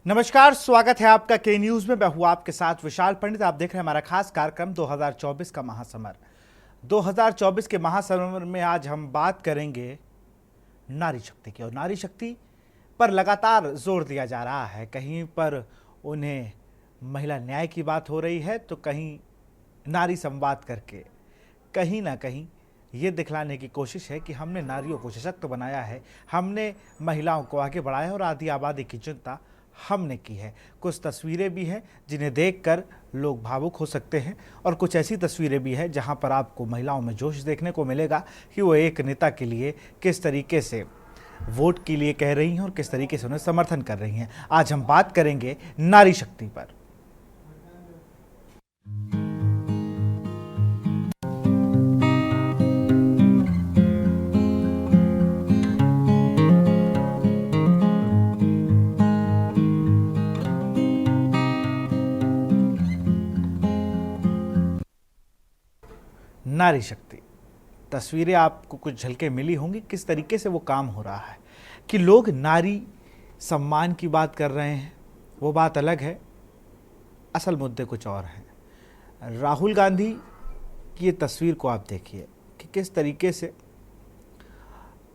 नमस्कार, स्वागत है आपका के न्यूज में। मैं हूं आपके साथ विशाल पंडित। आप देख रहे हैं हमारा खास कार्यक्रम 2024 का महासमर। 2024 के महासमर में आज हम बात करेंगे नारी शक्ति की। और नारी शक्ति पर लगातार जोर दिया जा रहा है। कहीं पर उन्हें महिला न्याय की बात हो रही है तो कहीं नारी संवाद करके कहीं ना कहीं ये दिखलाने की कोशिश है कि हमने नारियों को सशक्त बनाया है, हमने महिलाओं को आगे बढ़ाया है और आधी आबादी की चिंता हमने की है। कुछ तस्वीरें भी हैं जिन्हें देखकर लोग भावुक हो सकते हैं और कुछ ऐसी तस्वीरें भी हैं जहां पर आपको महिलाओं में जोश देखने को मिलेगा कि वो एक नेता के लिए किस तरीके से वोट के लिए कह रही हैं और किस तरीके से उन्हें समर्थन कर रही हैं। आज हम बात करेंगे नारी शक्ति पर। नारी शक्ति तस्वीरें आपको कुछ झलके मिली होंगी किस तरीके से वो काम हो रहा है कि लोग नारी सम्मान की बात कर रहे हैं, वो बात अलग है, असल मुद्दे कुछ और हैं। राहुल गांधी की ये तस्वीर को आप देखिए कि किस तरीके से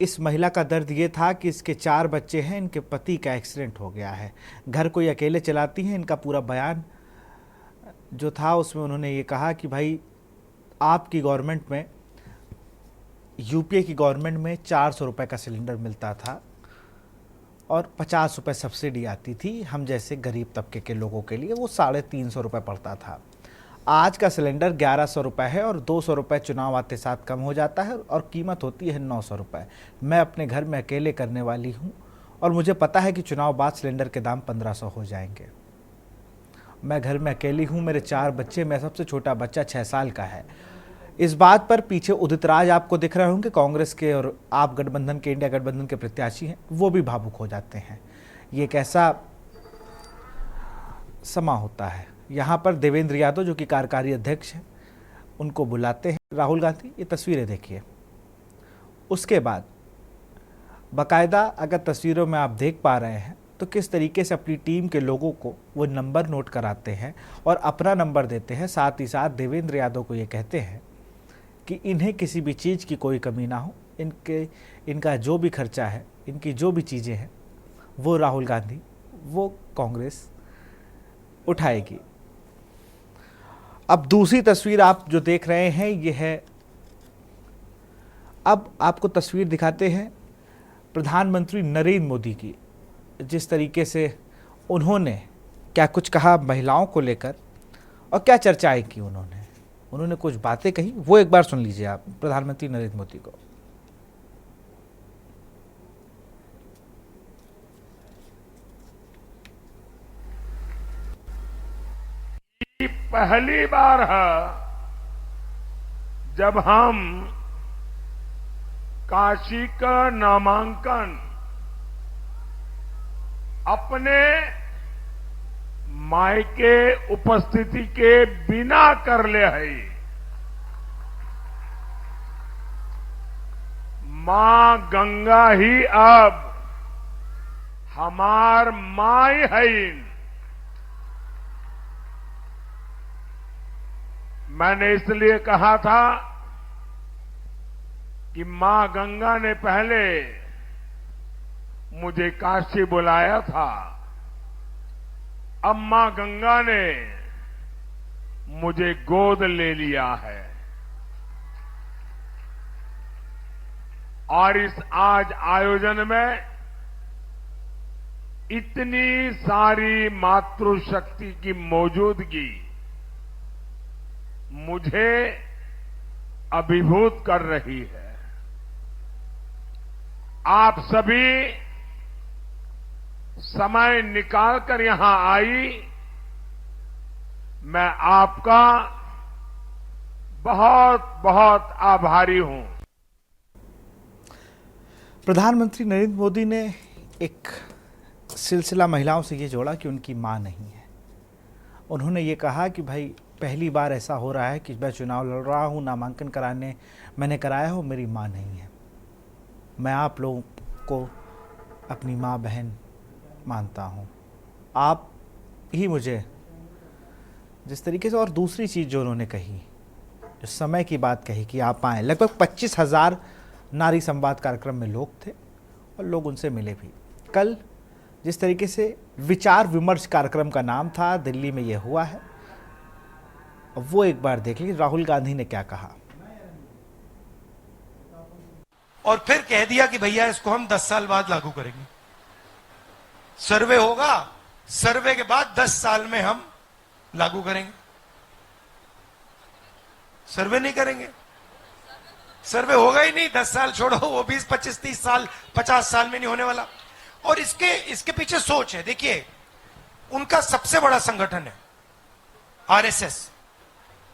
इस महिला का दर्द ये था कि इसके 4 बच्चे हैं, इनके पति का एक्सीडेंट हो गया है, घर को ये अकेले चलाती हैं। इनका पूरा बयान जो था उसमें उन्होंने ये कहा कि भाई आपकी गवर्नमेंट में, यूपीए की गवर्नमेंट में 400 रुपये का सिलेंडर मिलता था और 50 रुपये सब्सिडी आती थी हम जैसे गरीब तबके के लोगों के लिए, वो 350 रुपये पड़ता था। आज का सिलेंडर 1100 रुपये है और 200 रुपये चुनाव आते साथ कम हो जाता है और कीमत होती है 900 रुपये। मैं अपने घर में अकेले करने वाली हूँ और मुझे पता है कि चुनाव बाद सिलेंडर के दाम 1500 हो जाएंगे। मैं घर में अकेली हूँ, मेरे 4 बच्चे, मैं सबसे छोटा बच्चा 6 साल का है। इस बात पर पीछे उदित राज आपको दिख रहे होंगे, कांग्रेस के और आप गठबंधन के, इंडिया गठबंधन के प्रत्याशी हैं, वो भी भावुक हो जाते हैं। ये एक ऐसा समा होता है। यहाँ पर देवेंद्र यादव जो कि कार्यकारी अध्यक्ष हैं, उनको बुलाते हैं राहुल गांधी। ये तस्वीरें देखिए। उसके बाद बाकायदा अगर तस्वीरों में आप देख पा रहे हैं तो किस तरीके से अपनी टीम के लोगों को वो नंबर नोट कराते हैं और अपना नंबर देते हैं। साथ ही साथ देवेंद्र यादव को ये कहते हैं कि इन्हें किसी भी चीज़ की कोई कमी ना हो, इनका जो भी खर्चा है, इनकी जो भी चीज़ें हैं, वो राहुल गांधी, वो कांग्रेस उठाएगी। अब दूसरी तस्वीर आप जो देख रहे हैं ये है, अब आपको तस्वीर दिखाते हैं प्रधानमंत्री नरेंद्र मोदी की। जिस तरीके से उन्होंने क्या कुछ कहा महिलाओं को लेकर और क्या चर्चाएं की उन्होंने कुछ बातें कही, वो एक बार सुन लीजिए आप प्रधानमंत्री नरेंद्र मोदी को। पहली बार है जब हम काशी का नामांकन अपने मायके उपस्थिति के बिना कर ले है। मां गंगा ही अब हमार माई है। मैंने इसलिए कहा था कि मां गंगा ने पहले मुझे काशी बुलाया था, अब मां गंगा ने मुझे गोद ले लिया है। और इस आज आयोजन में इतनी सारी मातृशक्ति की मौजूदगी मुझे अभिभूत कर रही है। आप सभी समय निकालकर यहां आई, मैं आपका बहुत बहुत आभारी हूं। प्रधानमंत्री नरेंद्र मोदी ने एक सिलसिला महिलाओं से ये जोड़ा कि उनकी मां नहीं है। उन्होंने ये कहा कि भाई पहली बार ऐसा हो रहा है कि मैं चुनाव लड़ रहा हूँ, नामांकन कराने मैंने कराया हो, मेरी माँ नहीं है। मैं आप लोगों को अपनी माँ बहन मानता हूँ, आप ही मुझे जिस तरीके से, और दूसरी चीज़ जो उन्होंने कही, जो समय की बात कही कि आप आए, लगभग 25,000 नारी संवाद कार्यक्रम में लोग थे और लोग उनसे मिले भी। कल जिस तरीके से विचार विमर्श कार्यक्रम का नाम था, दिल्ली में ये हुआ है, वो एक बार देख लीजिए राहुल गांधी ने क्या कहा। और फिर कह दिया कि भैया इसको हम 10 साल बाद लागू करेंगे, सर्वे होगा, सर्वे के बाद 10 साल में हम लागू करेंगे। सर्वे नहीं करेंगे, सर्वे होगा ही नहीं, 10 साल छोड़ो, वो 20, 25, 30 साल, 50 साल में नहीं होने वाला। और इसके पीछे सोच है। देखिए, उनका सबसे बड़ा संगठन है आरएसएस।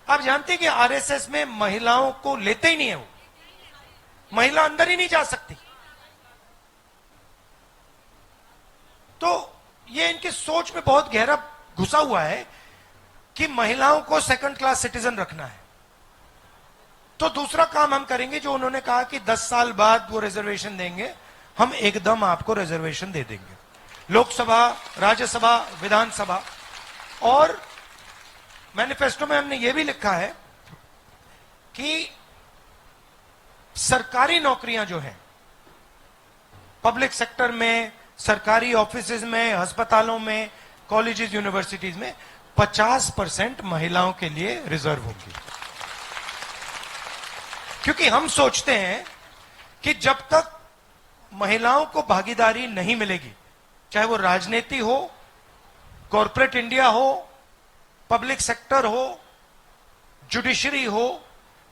आप जानते हैं कि आरएसएस में महिलाओं को लेते ही नहीं है, वो महिला अंदर ही नहीं जा सकती। तो ये इनकी सोच में बहुत गहरा घुसा हुआ है कि महिलाओं को सेकंड क्लास सिटीजन रखना है। तो दूसरा काम हम करेंगे जो उन्होंने कहा कि 10 साल बाद वो रिजर्वेशन देंगे, हम एकदम आपको रिजर्वेशन दे देंगे, लोकसभा, राज्यसभा, विधानसभा। और मैनिफेस्टो में हमने ये भी लिखा है कि सरकारी नौकरियां जो हैं, पब्लिक सेक्टर में, सरकारी ऑफिसेज में, अस्पतालों में, कॉलेजेस, यूनिवर्सिटीज में 50% महिलाओं के लिए रिजर्व होगी। क्योंकि हम सोचते हैं कि जब तक महिलाओं को भागीदारी नहीं मिलेगी, चाहे वो राजनीति हो, कॉरपोरेट इंडिया हो, पब्लिक सेक्टर हो, जुडिशरी हो,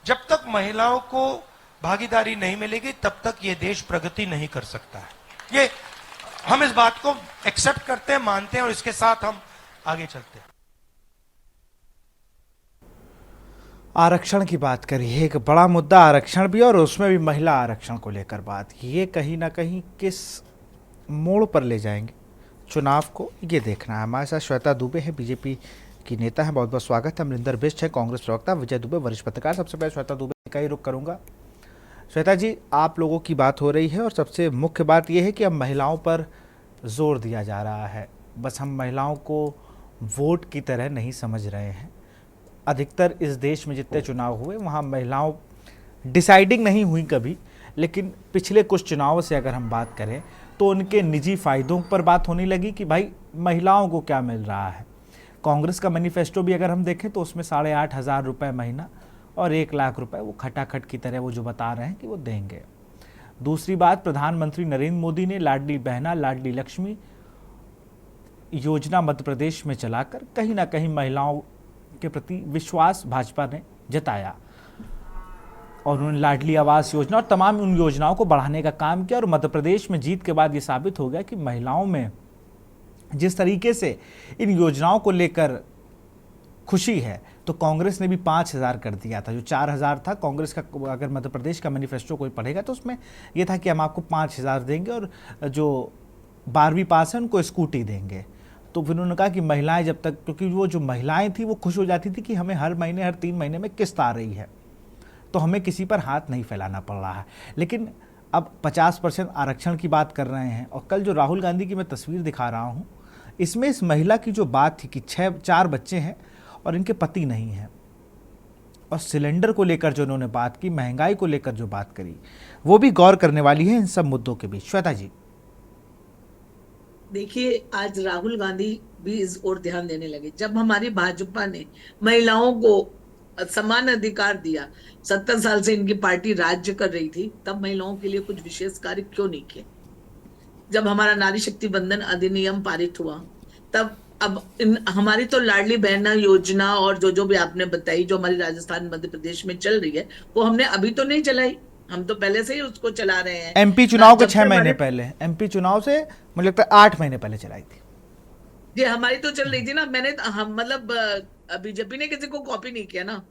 जब तक महिलाओं को भागीदारी नहीं मिलेगी तब तक ये देश प्रगति नहीं कर सकता है। ये हम इस बात को एक्सेप्ट करते हैं, मानते हैं और इसके साथ हम आगे चलते हैं। आरक्षण की बात करिए, एक बड़ा मुद्दा आरक्षण भी, और उसमें भी महिला आरक्षण को लेकर बात, ये कहीं ना कहीं किस मोड़ पर ले जाएंगे चुनाव को, ये देखना है। हमारे साथ श्वेता दुबे है, बीजेपी की नेता है, बहुत बहुत स्वागत है। अमरिंदर बिष्ट है, कांग्रेस प्रवक्ता, विजय दुबे वरिष्ठ पत्रकार। सबसे पहले श्वेता दुबे का ही रुख करूंगा। श्वेता जी, आप लोगों की बात हो रही है और सबसे मुख्य बात यह है कि अब महिलाओं पर जोर दिया जा रहा है। बस हम महिलाओं को वोट की तरह नहीं समझ रहे हैं। अधिकतर इस देश में जितने चुनाव हुए वहाँ महिलाओं डिसाइडिंग नहीं हुई कभी, लेकिन पिछले कुछ चुनावों से अगर हम बात करें तो उनके निजी फ़ायदों पर बात होने लगी कि भाई महिलाओं को क्या मिल रहा है। कांग्रेस का मैनिफेस्टो भी अगर हम देखें तो उसमें 8,500 रुपये महीना और 1 लाख रुपए वो खटाखट की तरह वो जो बता रहे हैं कि वो देंगे। दूसरी बात, प्रधानमंत्री नरेंद्र मोदी ने लाडली बहना, लाडली लक्ष्मी योजना मध्य प्रदेश में चलाकर कहीं ना कहीं महिलाओं के प्रति विश्वास भाजपा ने जताया और उन्होंने लाडली आवास योजना और तमाम उन योजनाओं को बढ़ाने का काम किया। और मध्य प्रदेश में जीत के बाद ये साबित हो गया कि महिलाओं में जिस तरीके से इन योजनाओं को लेकर खुशी है, तो कांग्रेस ने भी 5,000 कर दिया था, जो 4,000 था कांग्रेस का। अगर मध्य प्रदेश का मैनिफेस्टो कोई पढ़ेगा तो उसमें यह था कि हम आपको 5,000 देंगे और जो 12वीं पास है उनको स्कूटी देंगे। तो फिर उन्होंने कहा कि महिलाएं जब तक, क्योंकि वो जो महिलाएं थी वो खुश हो जाती थी कि हमें हर महीने, हर 3 महीने में किस्त आ रही है, तो हमें किसी पर हाथ नहीं फैलाना पड़ रहा है। लेकिन अब 50% आरक्षण की बात कर रहे हैं। और कल जो राहुल गांधी की मैं तस्वीर दिखा रहा हूँ, इसमें इस महिला की जो बात थी कि 4 बच्चे हैं और इनके पति नहीं हैं, और सिलेंडर को लेकर जो उन्होंने बात की, महंगाई को लेकर जो बात करी, वो भी गौर करने वाली है इन सब मुद्दों के बीच। श्वेता जी, देखिए, आज राहुल गांधी भी इस ओर ध्यान देने लगे। जब हमारी भाजपा ने महिलाओं को समान अधिकार दिया, 70 साल से इनकी पार्टी राज्य कर रही थी, तब महिलाओं के लिए कुछ विशेष कार्य क्यों नहीं किए? जब हमारा नारी शक्ति बंधन अधिनियम पारित हुआ, तब अब हमारी तो लाडली बहना योजना और जो भी आपने बताई, जो हमारी राजस्थान मध्य प्रदेश में चल रही है, वो हमने अभी तो नहीं चलाई, हम तो पहले से ही उसको चला रहे हैं। एमपी चुनाव के 6 महीने पहले, एमपी चुनाव से मुझे लगता है 8 महीने पहले चलाई थी जी, हमारी तो चल रही थी ना। मैंने हम मतलब बीजेपी ने किसी को कॉपी नहीं किया ना।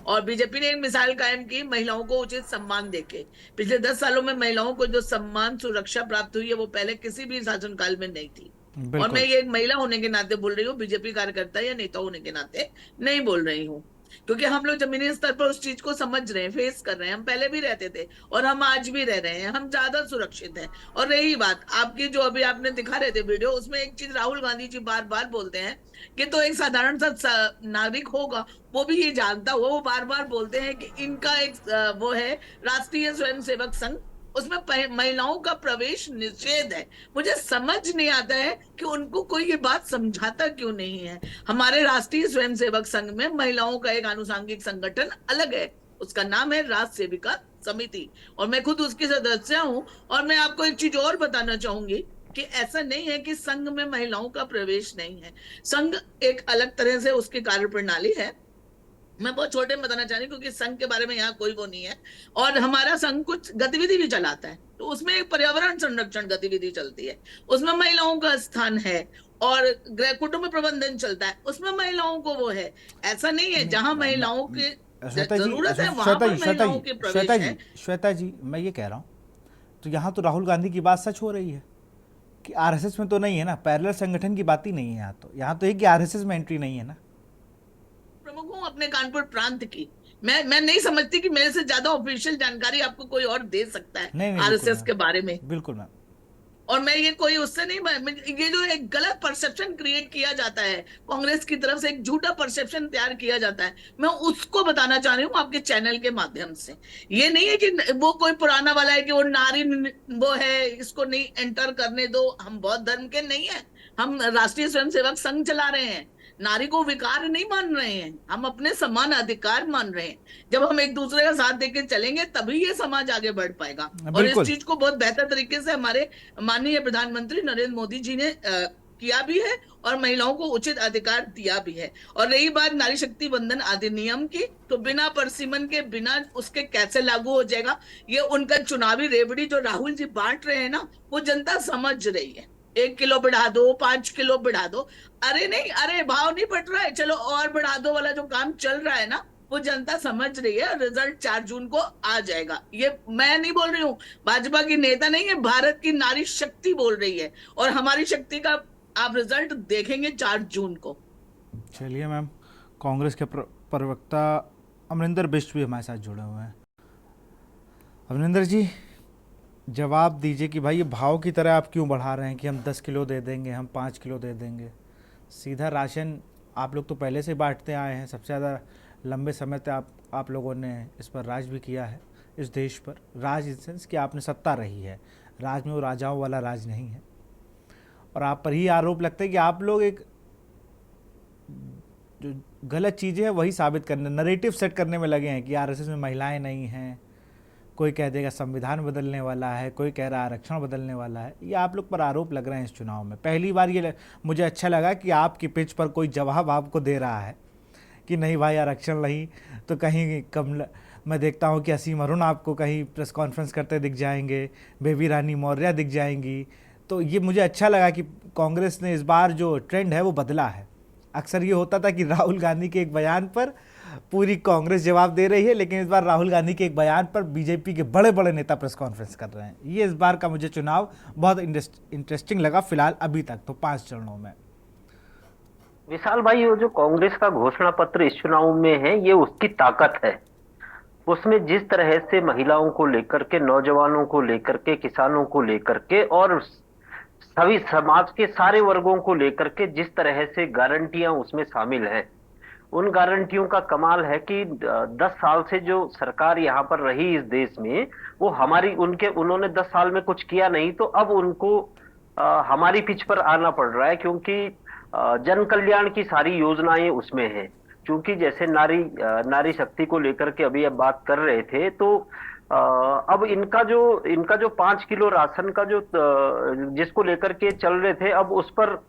और बीजेपी ने एक मिसाल कायम की महिलाओं को उचित सम्मान देके। पिछले 10 सालों में महिलाओं को जो सम्मान, सुरक्षा प्राप्त हुई है, वो पहले किसी भी शासनकाल में नहीं थी। और मैं ये एक महिला होने के नाते बोल रही हूँ, बीजेपी कार्यकर्ता या नेता होने के नाते नहीं बोल रही हूँ। क्योंकि हम लोग जमीनी स्तर पर उस चीज को समझ रहे हैं, फेस कर रहे हैं। हम पहले भी रहते थे और हम आज भी रह रहे हैं, हम ज्यादा सुरक्षित हैं। और रही बात आपकी, जो अभी आपने दिखा रहे थे वीडियो, उसमें एक चीज राहुल गांधी जी बार बार बोलते हैं कि तो एक साधारण सा नागरिक होगा, वो भी ये जानता हुआ वो बार बार बोलते हैं कि इनका एक वो है राष्ट्रीय स्वयंसेवक संघ, उसमें महिलाओं का प्रवेश निषेध है। मुझे समझ नहीं आता है कि उनको कोई ये बात समझाता क्यों नहीं है। हमारे राष्ट्रीय स्वयंसेवक संघ में महिलाओं का एक आनुषंगिक संगठन अलग है, उसका नाम है राष्ट्र सेविका समिति, और मैं खुद उसकी सदस्य हूं। और मैं आपको एक चीज और बताना चाहूंगी कि ऐसा नहीं है कि संघ में महिलाओं का प्रवेश नहीं है। संघ एक अलग तरह से उसकी कार्य प्रणाली है, मैं बहुत छोटे में बताना चाह रही हूँ क्योंकि संघ के बारे में यहाँ कोई वो नहीं है। और हमारा संघ कुछ गतिविधि भी चलाता है, तो उसमें एक पर्यावरण संरक्षण गतिविधि चलती है, उसमें महिलाओं का स्थान है। और गृह कुटुंब प्रबंधन चलता है, उसमें महिलाओं को वो है। ऐसा नहीं है, जहां महिलाओं की श्वेता जी, जरूरत है वहां पर महिलाओं के प्रवेश है। श्वेता जी, मैं ये कह रहा हूँ, तो यहाँ तो राहुल गांधी की बात सच हो रही है कि आरएसएस में तो नहीं है ना, पैरेलल संगठन की बात ही नहीं है यहाँ तो है कि आरएसएस में एंट्री नहीं है ना। प्रमुख हूँ अपने कानपुर प्रांत की, मैं नहीं समझती कि मेरे से ज्यादा ऑफिशियल जानकारी आपको कोई और दे सकता है आरएसएस के बारे में। बिल्कुल मैम। और मैं ये कोई उससे नहीं, ये जो एक गलत परसेप्शन क्रिएट किया जाता है कांग्रेस की तरफ से, एक झूठा परसेप्शन तैयार किया जाता है, मैं उसको बताना चाह रही हूँ आपके चैनल के माध्यम से। ये नहीं है कि वो कोई पुराना वाला है कि वो नारी वो है, इसको नहीं एंटर करने दो। हम बौद्ध धर्म के नहीं है, हम राष्ट्रीय स्वयंसेवक संघ चला रहे हैं, नारी को विकार नहीं मान रहे हैं, हम अपने समान अधिकार मान रहे हैं। जब हम एक दूसरे का साथ देके चलेंगे तभी ये समाज आगे बढ़ पाएगा। और इस चीज को बहुत बेहतर तरीके से हमारे माननीय प्रधानमंत्री नरेंद्र मोदी जी ने किया भी है और महिलाओं को उचित अधिकार दिया भी है। और रही बात नारी शक्ति वंदन अधिनियम की, तो बिना परसिमन के, बिना उसके कैसे लागू हो जाएगा, ये उनका चुनावी रेवड़ी जो राहुल जी बांट रहे हैं ना, वो जनता समझ रही है। 1 किलो बढ़ा दो, 5 किलो बढ़ा दो, अरे नहीं, अरे भाव नहीं बढ़ रहा है, चलो और बढ़ा दो वाला जो काम चल रहा है ना, वो जनता समझ रही है। रिजल्ट 4 जून को आ जाएगा। ये मैं नहीं बोल रही हूँ, भाजपा की नेता नहीं है, भारत की नारी शक्ति बोल रही है। और हमारी शक्ति का आप रिजल्ट देखेंगे 4 जून को। चलिए मैम, कांग्रेस के प्रवक्ता अमरिंदर बिष्ट भी हमारे साथ जुड़े हुए हैं। अमरिंदर जी, जवाब दीजिए कि भाई ये भाव की तरह आप क्यों बढ़ा रहे हैं कि हम 10 किलो दे देंगे, हम 5 किलो दे देंगे। सीधा राशन आप लोग तो पहले से बांटते आए हैं, सबसे ज़्यादा लंबे समय तक आप लोगों ने इस पर राज भी किया है, इस देश पर। राज इन सेंस कि आपने सत्ता रही है, राज में वो राजाओं वाला राज नहीं है। और आप पर ही आरोप लगता है कि आप लोग एक जो गलत चीज़ें हैं वही साबित करने, नरेटिव सेट करने में लगे हैं कि आरएसएस में महिलाएं नहीं हैं। कोई कह देगा संविधान बदलने वाला है, कोई कह रहा है आरक्षण बदलने वाला है। ये आप लोग पर आरोप लग रहे हैं इस चुनाव में। पहली बार ये मुझे अच्छा लगा कि आपकी पिच पर कोई जवाब आपको दे रहा है कि नहीं भाई आरक्षण नहीं तो कहीं कम। मैं देखता हूँ कि असीम अरुण आपको कहीं प्रेस कॉन्फ्रेंस करते दिख जाएंगे, बेबी रानी मौर्य दिख जाएंगी। तो ये मुझे अच्छा लगा कि कांग्रेस ने इस बार जो ट्रेंड है वो बदला है। अक्सर ये होता था कि राहुल गांधी के एक बयान पर पूरी कांग्रेस जवाब दे रही है, लेकिन इस बार राहुल गांधी के एक बयान पर बीजेपी के बड़े बड़े नेता प्रेस कॉन्फ्रेंस कर रहे हैं। ये इस बार का मुझे चुनाव बहुत इंटरेस्टिंग लगा फिलहाल अभी तक तो 5 चरणों में। विशाल भाई, वो जो कांग्रेस का घोषणा पत्र इस चुनाव में है, ये उसकी ताकत है। उसमें जिस तरह से महिलाओं को लेकर के, नौजवानों को लेकर के, किसानों को लेकर के और सभी समाज के सारे वर्गों को लेकर के जिस तरह से गारंटियां उसमें शामिल हैं, उन गारंटियों का कमाल है कि 10 साल से जो सरकार यहाँ पर रही इस देश में, वो उन्होंने 10 साल में कुछ किया नहीं, तो अब उनको हमारी पिच पर आना पड़ रहा है, क्योंकि जन कल्याण की सारी योजनाएं उसमें हैं। क्योंकि जैसे नारी शक्ति को लेकर के अभी अब बात कर रहे थे, तो अब इनका जो 5 किलो राशन का जो जिसको लेकर के चल रहे थे, अब उस पर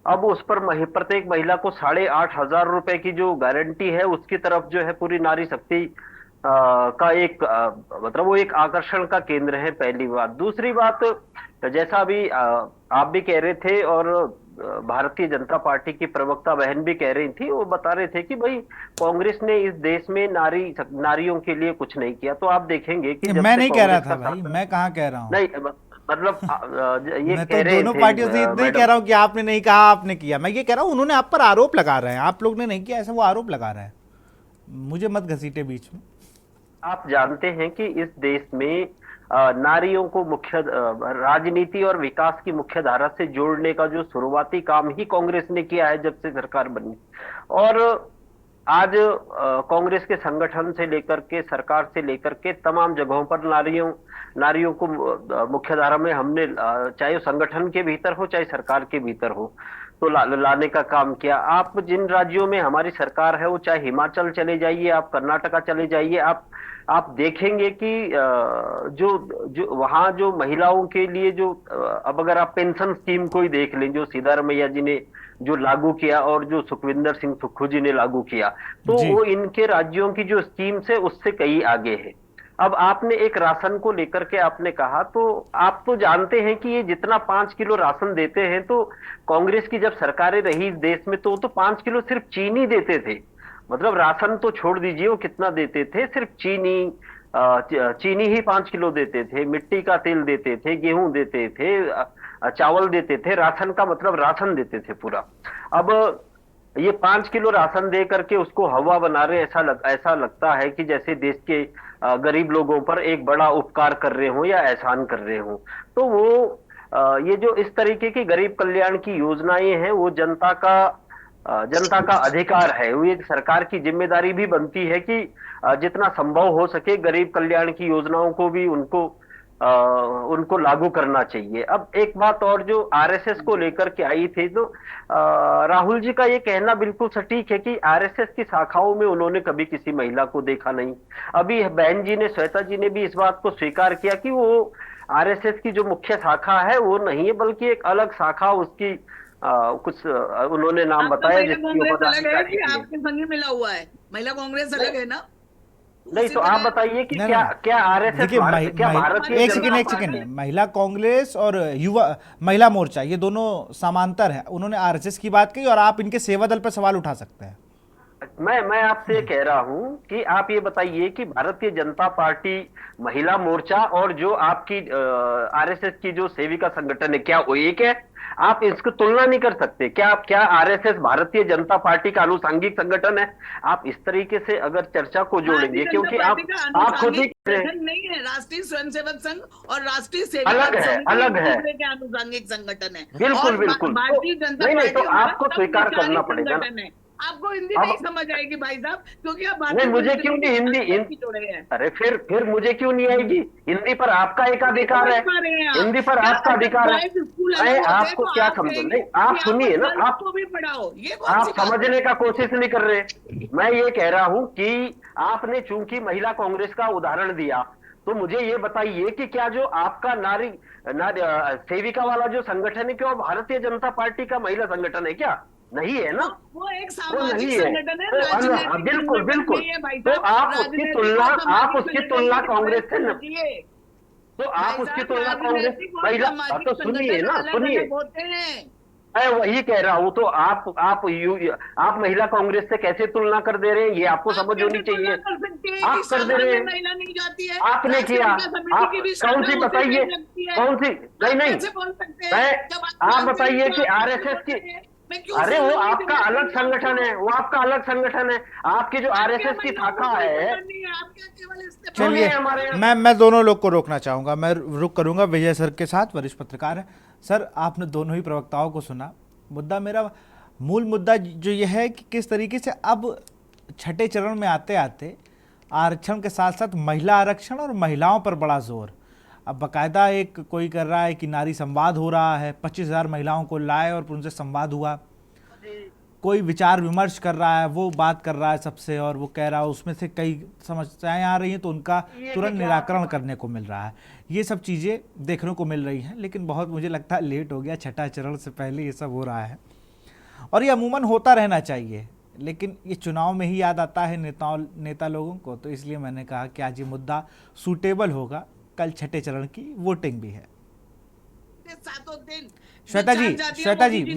प्रत्येक महिला को 8,500 रुपए की जो गारंटी है, उसकी तरफ जो है पूरी नारी शक्ति का एक मतलब वो एक आकर्षण का केंद्र है। पहली बात। दूसरी बात, जैसा अभी आप भी कह रहे थे और भारतीय जनता पार्टी की प्रवक्ता बहन भी कह रही थी, वो बता रहे थे कि भाई कांग्रेस ने इस देश में नारियों के लिए कुछ नहीं किया। तो आप देखेंगे कि मैं नहीं कह रहा था भाई, मैं कहाँ कह रहा हूँ, नहीं मतलब ये मैं कह तो रहे दोनों थे, पार्टियों से इतना ही कह रहा हूँ कि आपने नहीं कहा, आपने किया। मैं ये कह रहा हूँ उन्होंने आप पर आरोप लगा रहे हैं, आप लोग ने नहीं किया, ऐसा वो आरोप लगा रहे हैं। मुझे मत घसीटे बीच में। आप जानते हैं कि इस देश में नारियों को मुख्य राजनीति और विकास की मुख्य धारा से जोड़ने का जो शुरुआती काम ही कांग्रेस ने किया है जब से सरकार बनी। और आज कांग्रेस के संगठन से लेकर के सरकार से लेकर के तमाम जगहों पर नारियों को मुख्य धारा में हमने चाहे संगठन के भीतर हो चाहे सरकार के भीतर हो तो लाने का काम किया। आप जिन राज्यों में हमारी सरकार है, वो चाहे हिमाचल चले जाइए, आप कर्नाटका चले जाइए, आप देखेंगे कि जो वहां जो महिलाओं के लिए जो अब अगर आप पेंशन स्कीम को ही देख लें, जो सिद्धारमैया जी ने जो लागू किया और जो सुखविंदर सिंह सुक्खू जी ने लागू किया, तो वो इनके राज्यों की जो स्कीम्स है उससे कई आगे है। अब आपने एक राशन को लेकर के आपने कहा, तो आप तो जानते हैं कि ये जितना 5 किलो राशन देते हैं, तो कांग्रेस की जब सरकारें रही इस देश में तो 5 किलो सिर्फ चीनी देते थे। मतलब राशन तो छोड़ दीजिए वो कितना देते थे, सिर्फ चीनी ही 5 किलो देते थे, मिट्टी का तेल देते थे, गेहूं देते थे, चावल देते थे। राशन का मतलब राशन देते थे पूरा। अब ये 5 किलो राशन दे करके उसको हवा बना रहे, ऐसा लगता है कि जैसे देश के गरीब लोगों पर एक बड़ा उपकार कर रहे हो या एहसान कर रहे हो। तो वो ये जो इस तरीके की गरीब कल्याण की योजनाएं हैं, वो जनता का अधिकार है। वो एक सरकार की जिम्मेदारी भी बनती है कि जितना संभव हो सके गरीब कल्याण की योजनाओं को भी उनको लागू करना चाहिए। अब एक बात और जो आरएसएस को लेकर के आई थी, तो राहुल जी का ये कहना बिल्कुल सटीक है कि आरएसएस की शाखाओं में उन्होंने कभी किसी महिला को देखा नहीं। अभी बहन जी ने, श्वेता जी ने भी इस बात को स्वीकार किया कि वो आरएसएस की जो मुख्य शाखा है वो नहीं है, बल्कि एक अलग शाखा उसकी कुछ उन्होंने नाम बताया जिसकी पदाधिकारी आपके संग मिला हुआ है। महिला कांग्रेस अलग है ना? नहीं, तो आप बताइए कि क्या आरएसएस क्या भारतीय एक सेकंड, महिला कांग्रेस और युवा महिला मोर्चा ये दोनों समांतर है। उन्होंने आरएसएस की बात की और आप इनके सेवा दल पर सवाल उठा सकते हैं। मैं आपसे ये कह रहा हूं कि आप ये बताइए कि भारतीय जनता पार्टी महिला मोर्चा और जो आपकी आरएसएस की जो सेविका संगठन है, क्या वो एक है? आप इसको तुलना नहीं कर सकते। क्या आरएसएस भारतीय जनता पार्टी का अनुसांगिक संगठन है? आप इस तरीके से अगर चर्चा को जोड़ेंगे, क्योंकि आप खुद ही नहीं है, राष्ट्रीय स्वयंसेवक संघ और राष्ट्रीय सेवक अलग है अनुसांगिक संगठन है। बिल्कुल भारतीय जनता नहीं, पार्टी तो आपको स्वीकार करना पड़ेगा। आपको हिंदी नहीं समझ आएगी भाई साहब, क्योंकि आप नहीं, मुझे क्यों नहीं हिंदी अरे फिर मुझे क्यों नहीं आएगी? हिंदी पर आपका एकाधिकार है, हिंदी पर आपका अधिकार है। मैं आपको क्या समझू? नहीं, आप सुनिए ना, आपको भी पढ़ाओ, ये आप समझने का कोशिश नहीं कर रहे। मैं ये कह रहा हूं कि आपने चूंकि महिला कांग्रेस का उदाहरण दिया, तो मुझे ये बताइए कि क्या जो आपका नारी सेविका वाला जो संगठन है, क्या भारतीय जनता पार्टी का महिला संगठन है? क्या नहीं है ना? वो एक सामाजिक संगठन है। बिल्कुल। तो आप उसकी तुलना कांग्रेस से न, तो आप उसकी तुलना कांग्रेस महिला, तो सुनिए ना, सुनिए, मैं वही कह रहा हूं। तो आप महिला कांग्रेस से कैसे तुलना कर दे रहे हैं, ये आपको समझ होनी चाहिए। आप कर दे रहे हैं, महिला नहीं जाती है, आपने किया। आप कौन सी बताइए, कौन सी? नहीं, आप बताइए कि आरएसएस की, अरे वो आपका अलग संगठन है, वो आपका अलग संगठन है। आपकी जो आरएसएस की शाखा है। चलिए, मैं दोनों लोग को रोकना चाहूंगा। मैं रुक करूंगा विजय सर के साथ, वरिष्ठ पत्रकार है। सर, आपने दोनों ही प्रवक्ताओं को सुना। मेरा मूल मुद्दा जो ये है कि किस तरीके से अब छठे चरण में आते आते आरक्षण के साथ साथ महिला आरक्षण और महिलाओं पर बड़ा जोर। अब बाकायदा एक कोई कर रहा है कि नारी संवाद हो रहा है, 25,000 महिलाओं को लाए और उनसे संवाद हुआ। कोई विचार विमर्श कर रहा है, वो बात कर रहा है सबसे, और वो कह रहा है उसमें से कई समस्याएं आ रही हैं तो उनका तुरंत निराकरण करने को मिल रहा है। ये सब चीज़ें देखने को मिल रही हैं, लेकिन बहुत मुझे लगता है लेट हो गया। छठा चरण से पहले ये सब हो रहा है और ये अमूमन होता रहना चाहिए, लेकिन ये चुनाव में ही याद आता है नेता लोगों को। तो इसलिए मैंने कहा कि आज ये मुद्दा सूटेबल होगा। कल छठे चरण की वोटिंग भी है। श्वेता जी,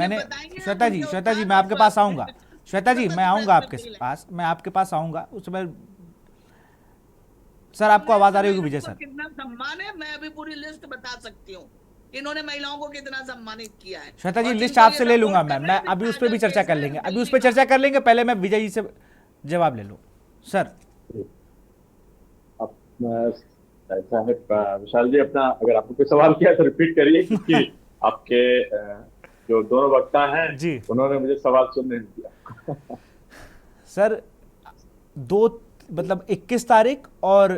मैं आपके पास आऊंगा। श्वेता जी, मैं आऊंगा आपके पास आऊंगा उस समय। सर, आपको आवाज आ रही होगी विजय सर? कितना सम्मान है, मैं अभी पूरी लिस्ट बता सकती हूँ। इन्होंने महिलाओं को कितना सम्मानित किया है। श्वेता जी, लिस्ट आपसे ले लूंगा मैं अभी उस पर भी चर्चा कर लेंगे। पहले मैं विजय जी से जवाब ले लूँ। सर। अब ऐसा है विशाल जी, अपना अगर आपको कोई सवाल किया तो रिपीट करिए, क्योंकि आपके जो दोनों वक्ता हैं जी। उन्होंने मुझे सवाल सुनने नहीं दिया। सर, दो मतलब 21 तारीख और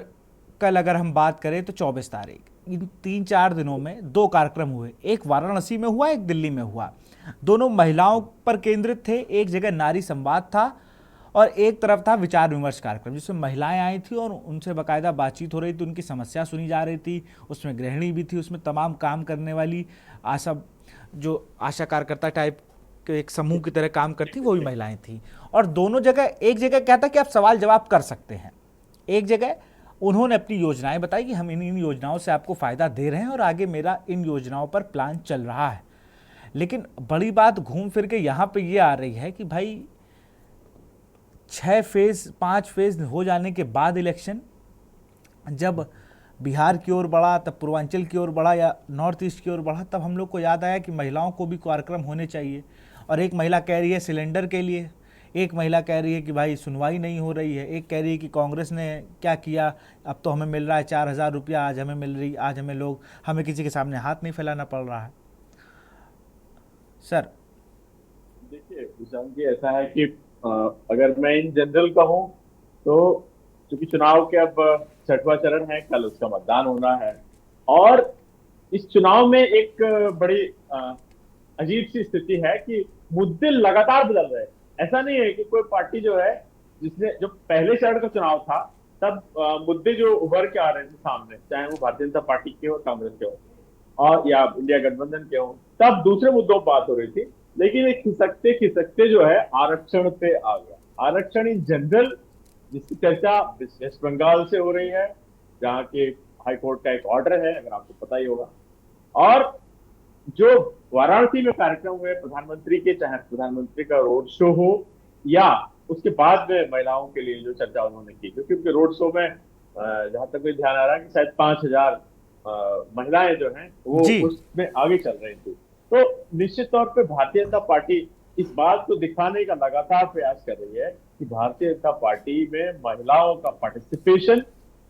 कल अगर हम बात करें तो 24 तारीख, इन 3-4 दिनों में 2 कार्यक्रम हुए। एक वाराणसी में हुआ, एक दिल्ली में हुआ। दोनों महिलाओं पर केंद्रित थे। एक जगह नारी संवाद था और एक तरफ था विचार विमर्श कार्यक्रम, जिसमें महिलाएं आई थी और उनसे बाकायदा बातचीत हो रही थी, उनकी समस्या सुनी जा रही थी। उसमें गृहिणी भी थी, उसमें तमाम काम करने वाली आशा कार्यकर्ता टाइप के एक समूह की तरह काम करती, वो भी महिलाएं थी। और दोनों जगह, एक जगह क्या था कि आप सवाल जवाब कर सकते हैं, एक जगह उन्होंने अपनी योजनाएं बताई कि हम इन योजनाओं से आपको फ़ायदा दे रहे हैं और आगे मेरा इन योजनाओं पर प्लान चल रहा है। लेकिन बड़ी बात घूम फिर के यहाँ पे ये आ रही है कि भाई 6 फेज़ 5 फेज़ हो जाने के बाद इलेक्शन जब बिहार की ओर बढ़ा, तब पूर्वांचल की ओर बढ़ा या नॉर्थ ईस्ट की ओर बढ़ा, तब हम लोग को याद आया कि महिलाओं को भी कार्यक्रम होने चाहिए। और एक महिला कह रही है सिलेंडर के लिए, एक महिला कह रही है कि भाई सुनवाई नहीं हो रही है, एक कह रही है कि कांग्रेस ने क्या किया, अब तो हमें मिल रहा है 4,000 रुपया, आज हमें किसी के सामने हाथ नहीं फैलाना पड़ रहा है। सर देखिए विशाल जी, ऐसा है कि अगर मैं इन जनरल कहूँ तो चूंकि चुनाव के अब 6वां चरण है, कल उसका मतदान होना है, और इस चुनाव में एक बड़ी अजीब सी स्थिति है कि मुद्दे लगातार बदल रहे हैं। ऐसा नहीं है कि कोई पार्टी जो है, जिसने जो पहले चरण का चुनाव था तब मुद्दे जो उभर के आ रहे थे सामने, चाहे वो भारतीय जनता पार्टी के हो, कांग्रेस के हो और या इंडिया गठबंधन के हो, तब दूसरे मुद्दों पर बात हो रही थी। लेकिन एक खिसकते खिसकते जो है आरक्षण पे आ गया। आरक्षण इन जनरल, जिसकी चर्चा वेस्ट बंगाल से हो रही है, जहाँ के हाईकोर्ट का एक ऑर्डर है, अगर आपको पता ही होगा, और जो वाराणसी में कार्यक्रम हुए प्रधानमंत्री के, चाहे प्रधानमंत्री का रोड शो हो या उसके बाद में महिलाओं के लिए जो चर्चा उन्होंने की, क्योंकि उनके रोड शो में जहां तक मुझे ध्यान आ रहा है कि शायद 5,000 महिलाएं जो हैं वो उसमें आगे चल रही थी। तो निश्चित तौर पे भारतीय जनता पार्टी इस बात को दिखाने का लगातार प्रयास कर रही है कि भारतीय जनता पार्टी में महिलाओं का पार्टिसिपेशन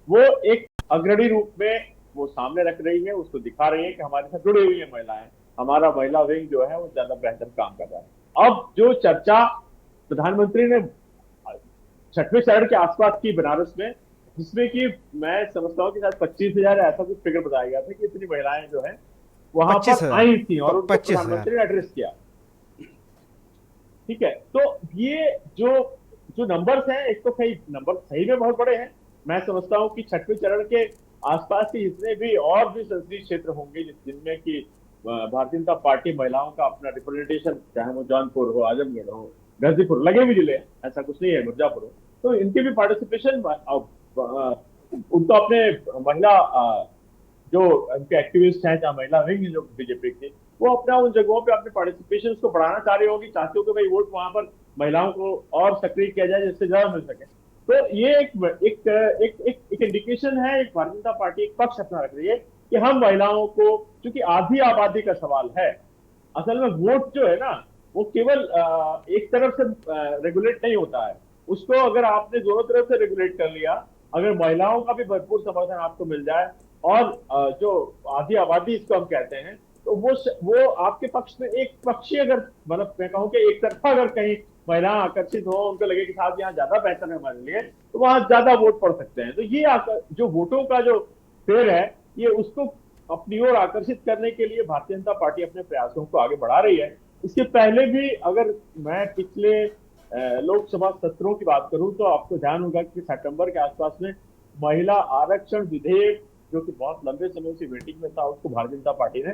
वो एक अग्रणी रूप में वो सामने रख रही है, उसको दिखा रही है कि हमारे साथ जुड़ी हुई है महिलाएं, हमारा महिला विंग जो है वो ज्यादा बेहतर काम कर रहा है। अब जो चर्चा प्रधानमंत्री ने 6वें चरण के आसपास की बनारस में, जिसमें कि मैं समझता हूँ कि शायद 25,000 ऐसा कुछ फिगर बताया गया था कि इतनी महिलाएं जो है वहां पर आई थी और उनको प्रधानमंत्री ने एड्रेस किया। ठीक है, तो ये जो नंबर्स हैं, एक तो कई नंबर सही में बहुत बड़े हैं। मैं समझता हूं कि 6वें चरण के आसपास के जितने भी और भी संसदीय क्षेत्र होंगे जिनमें कि भारतीय जनता पार्टी महिलाओं का अपना रिप्रेजेंटेशन, चाहे वो जौनपुर हो, आजमगढ़ हो, गाजीपुर, लगे भी जिले, ऐसा कुछ नहीं है, मिर्जापुर हो, तो इनके भी पार्टिसिपेशन, उनको अपने महिला जो उनके एक्टिविस्ट हैं, चाहे महिला विंग जो बीजेपी की, वो अपना उन जगहों पे अपने पार्टिसिपेशन को बढ़ाना चाह रही होगी, चाहती हो कि भाई वोट वहां पर महिलाओं को और सक्रिय किया जाए जिससे ज्यादा मिल सके। तो ये एक इंडिकेशन है, एक भारतीय जनता पार्टी एक पक्ष अपना रख रही है कि हम महिलाओं को, क्योंकि आधी आबादी का सवाल है, असल में वोट जो है ना वो केवल एक तरफ से रेगुलेट नहीं होता है, उसको अगर आपने दोनों तरफ से रेगुलेट कर लिया, अगर महिलाओं का भी भरपूर समर्थन आपको मिल जाए और जो आधी आबादी इसको हम कहते हैं, तो वो आपके पक्ष में एक पक्षी, अगर मतलब मैं कहूँ कि एक तरफा अगर कहीं महिला आकर्षित हो, उनको लगे कि साहब यहाँ ज्यादा बेहतर है हमारे लिए, तो वहां ज्यादा वोट पड़ सकते हैं। तो ये जो वोटों का जो फेर है, ये उसको अपनी ओर आकर्षित करने के लिए भारतीय जनता पार्टी अपने प्रयासों को आगे बढ़ा रही है। इसके पहले भी अगर मैं पिछले लोकसभा सत्रों की बात करूं तो आपको ध्यान होगा कि सितंबर के आसपास में महिला आरक्षण विधेयक, जो कि बहुत लंबे समय से वेटिंग में था, उसको भारतीय जनता पार्टी ने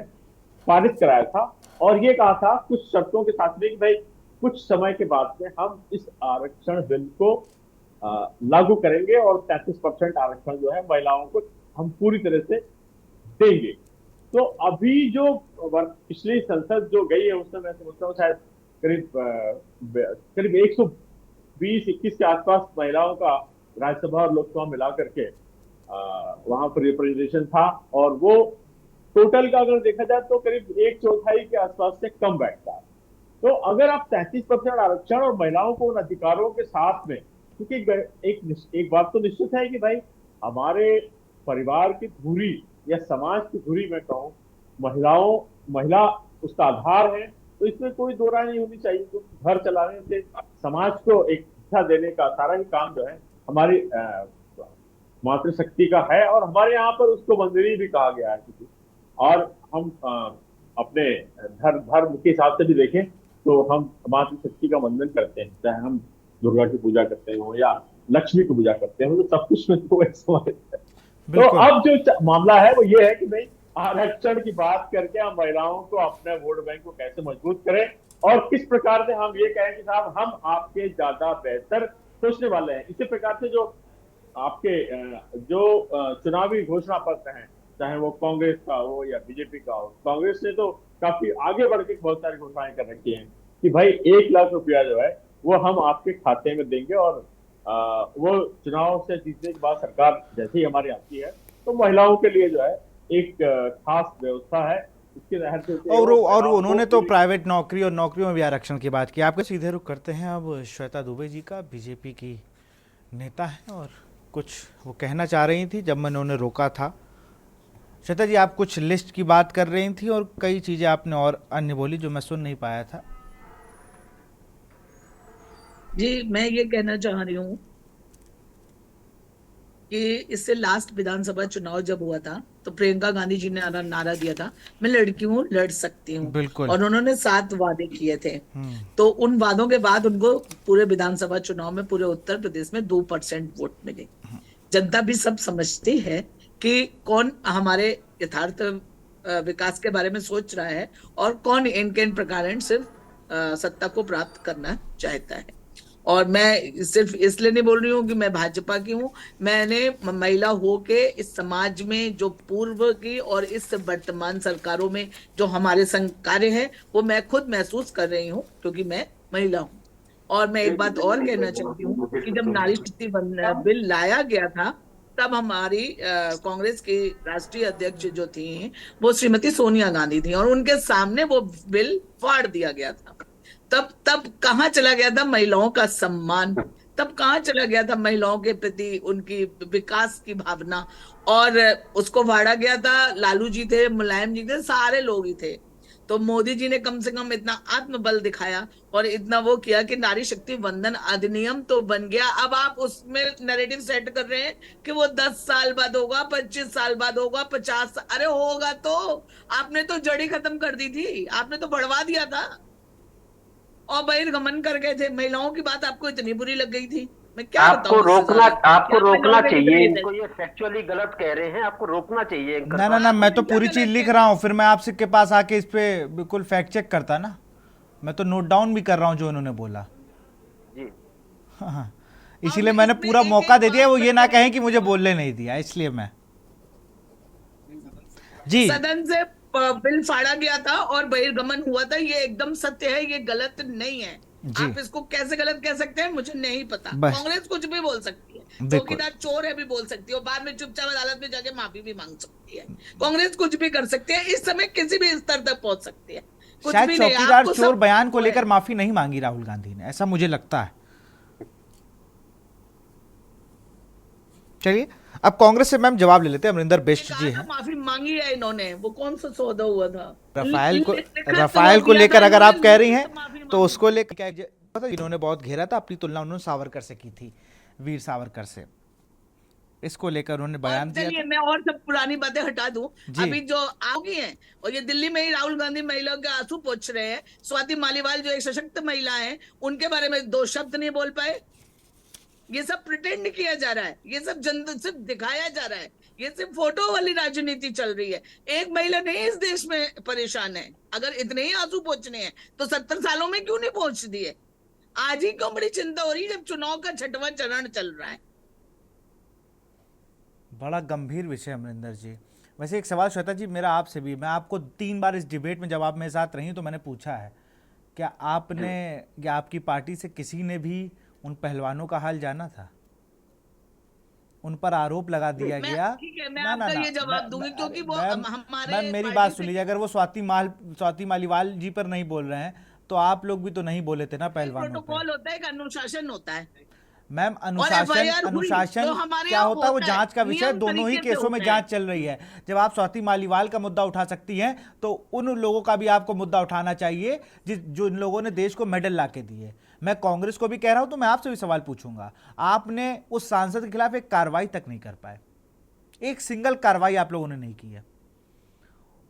पारित कराया था और ये कहा था कुछ शर्तों के साथ में कि भाई कुछ समय के बाद में हम इस आरक्षण बिल को लागू करेंगे और 33% आरक्षण जो है महिलाओं को हम पूरी तरह से देंगे। तो अभी जो पिछली संसद जो गई है उसमें मैं समझता हूँ शायद करीब 120-21 के आसपास महिलाओं का राज्यसभा और लोकसभा मिला करके वहां पर रिप्रेजेंटेशन था, और वो टोटल का अगर देखा जाए तो करीब 1/4 के आसपास से कम बैठता है। तो अगर आप 33% आरक्षण और महिलाओं को उन अधिकारों के साथ में क्योंकि एक बात तो निश्चित है कि भाई हमारे परिवार की धुरी या समाज की धुरी में कहूँ, महिला उसका आधार है, तो इसमें कोई दो राय नहीं होनी चाहिए। तो घर चलाने से समाज को एक दिशा देने का सारा ही काम जो है हमारी मातृशक्ति का है, और हमारे यहाँ पर उसको मंदिरी भी कहा गया है किसी। और हम अपने धर्म के हिसाब से भी देखें तो हम मातृशक्ति का वंदन करते हैं, चाहे हम दुर्गा की पूजा करते हो या लक्ष्मी की पूजा करते हो, तो सब कुछ में तो एक समाज है। तो अब जो मामला है वो ये है कि भाई आरक्षण की बात करके हम महिलाओं को, अपने वोट बैंक को कैसे मजबूत करें, और किस प्रकार से हम ये कहें कि साहब हम आपके ज्यादा बेहतर सोचने वाले हैं। इसी प्रकार से जो आपके जो चुनावी घोषणा पत्र हैं, चाहे वो कांग्रेस का हो या बीजेपी का हो, कांग्रेस ने तो काफी आगे बढ़ के बहुत सारी घोषणाएं कर रखी हैं कि भाई 1 लाख रुपया जो है वो हम आपके खाते में देंगे, और वो चुनाव से जीतने के बाद सरकार जैसे ही हमारी आती है तो महिलाओं के लिए जो है एक खास व्यवस्था है। इसके तहत और उन्होंने तो प्राइवेट नौकरी और नौकरियों में भी आरक्षण की बात की। आपके सीधे रुख करते हैं अब श्वेता दुबे जी का, बीजेपी की नेता है, और कुछ वो कहना चाह रही थी जब मैंने उन्हें रोका था। श्वेता जी, आप कुछ लिस्ट की बात कर रही थी और कई चीजें आपने और अन्य बोली जो मैं सुन नहीं पाया था। जी, मैं ये कहना चाह रही हूँ कि इससे लास्ट विधानसभा चुनाव जब हुआ था तो प्रियंका गांधी जी ने नारा दिया था, मैं लड़की हूँ, लड़ सकती हूँ, बिल्कुल। और उन्होंने 7 वादे किए थे। तो उन वादों के बाद उनको पूरे विधानसभा चुनाव में पूरे उत्तर प्रदेश में 2% वोट मिले। जनता भी सब समझती है कि कौन हमारे यथार्थ विकास के बारे में सोच रहा है और कौन इन प्रकार सिर्फ सत्ता को प्राप्त करना चाहता है। और मैं सिर्फ इसलिए नहीं बोल रही हूँ कि मैं भाजपा की हूँ, मैंने महिला हो के इस समाज में जो पूर्व की और इस वर्तमान सरकारों में जो हमारे संग कार्य है वो मैं खुद महसूस कर रही हूँ, क्योंकि मैं महिला हूँ। और मैं एक बात और कहना चाहती हूँ कि जब नारी शक्ति बिल लाया गया था तब हमारी कांग्रेस की राष्ट्रीय अध्यक्ष जो थी वो श्रीमती सोनिया गांधी थी, और उनके सामने वो बिल फाड़ दिया गया था। तब कहाँ चला गया था महिलाओं का सम्मान, तब कहाँ चला गया था महिलाओं के प्रति उनकी विकास की भावना, और उसको फाड़ा गया था। लालू जी थे, मुलायम जी थे, सारे लोग ही थे। तो मोदी जी ने कम से कम इतना आत्मबल दिखाया और इतना वो किया कि नारी शक्ति वंदन अधिनियम तो बन गया। अब आप उसमें नैरेटिव सेट कर रहे हैं कि वो 10 साल बाद होगा, 25 साल बाद होगा, 50। अरे होगा तो आपने तो जड़ी खत्म कर दी थी, आपने तो बढ़वा दिया था और बहिर्गमन कर गए थे। महिलाओं की बात आपको इतनी बुरी लग गई थी, मैं क्या आपको रोकना चाहिए इनको, ये फैक्चुअली गलत कह रहे हैं, आपको रोकना चाहिए। ना, मैं तो पूरी चीज लिख रहा हूँ, फिर मैं आपसे के पास आके इस पे बिल्कुल फैक्ट चेक करता ना। मैं तो नोट डाउन भी कर रहा हूँ जो उन्होंने बोला जी। हाँ, इसीलिए मैंने पूरा मौका दे दिया, वो ये ना कहें कि मुझे बोलने नहीं दिया, इसलिए मैं जी। सदन से बिल फाड़ा गया था और बहिर्गमन हुआ था, ये एकदम सत्य है, ये गलत नहीं है। आप इसको कैसे गलत कह सकते हैं मुझे नहीं पता। कांग्रेस कुछ भी बोल सकती है, चौकीदार चोर है भी बोल सकती है, और बाद में चुपचाप अदालत में जाके माफी भी मांग सकती है। कांग्रेस कुछ भी कर सकती है, इस समय किसी भी स्तर तक पहुंच सकती है। शायद चौकीदार चोर बयान को लेकर माफी नहीं मांगी राहुल गांधी ने, ऐसा मुझे लगता है। चलिए अब कांग्रेस से मैम जवाब ले लेते हैं। अमरिंदर बिष्ट जी हैं। माफी मांगी है इन्होंने, वो कौन सा सौदा हुआ था रफाल को लेकर अगर आप कह रही हैं तो उसको लेकर क्या इन्होंने बहुत घेरा था, अपनी तुलना उन्होंने सावरकर से की थी, वीर सावरकर से। इसको लेकर उन्होंने बयान दिया। चलिए मैं और सब पुरानी बातें हटा दूं, अभी जो आओगी हैं और ये दिल्ली में ही राहुल गांधी महिलाओं के आंसू पोंछ रहे हैं। स्वाति मालीवाल जो एक सशक्त महिला है, उनके बारे में 2 शब्द नहीं बोल पाए। ये सब प्रिटेंड किया जा रहा है, ये सब जनता सिर्फ दिखाया जा रहा है, ये सिर्फ फोटो वाली राजनीति चल रही है। एक महिला नहीं इस देश में परेशान है। अगर इतने ही आंसू पोंछने हैं तो 70 सालों में क्यों नहीं पहुंच दिए? आज ही क्यों बड़ी चिंता हो रही है जब चुनाव का 6वां चरण चल रहा है? बड़ा गंभीर विषय अमरिंदर जी। वैसे एक सवाल श्वेता जी मेरा आपसे भी, मैं आपको 3 बार इस डिबेट में जब आप मेरे साथ रही तो मैंने पूछा है, क्या आपने या आपकी पार्टी से किसी ने भी उन पहलवानों का हाल जाना था? उन पर आरोप लगा दिया गया। ये जवाब दूंगी क्योंकि वो हमारे मेरी बात सुन लीजिए, अगर वो स्वाति मालीवाल जी पर नहीं बोल रहे हैं तो आप लोग भी तो नहीं बोले थे ना पहलवानों पे। प्रोटोकॉल होता है, एक अनुशासन होता है। मैम और अनुशासन FIR हुई अनुशासन तो हमारे क्या यहाँ होता है वो जांच का विषय है। नियम दोनों ही तरीके से केसों में होते जांच हैं। चल रही है। जब आप स्वाति मालीवाल का मुद्दा उठा सकती हैं तो उन लोगों का भी आपको मुद्दा उठाना चाहिए जो इन लोगों ने देश को मेडल ला के दिए। मैं कांग्रेस को भी कह रहा हूं तो मैं आपसे भी सवाल पूछूंगा, आपने उस सांसद के खिलाफ एक कार्रवाई तक नहीं कर पाए, एक सिंगल कार्रवाई आप लोगों ने नहीं की है।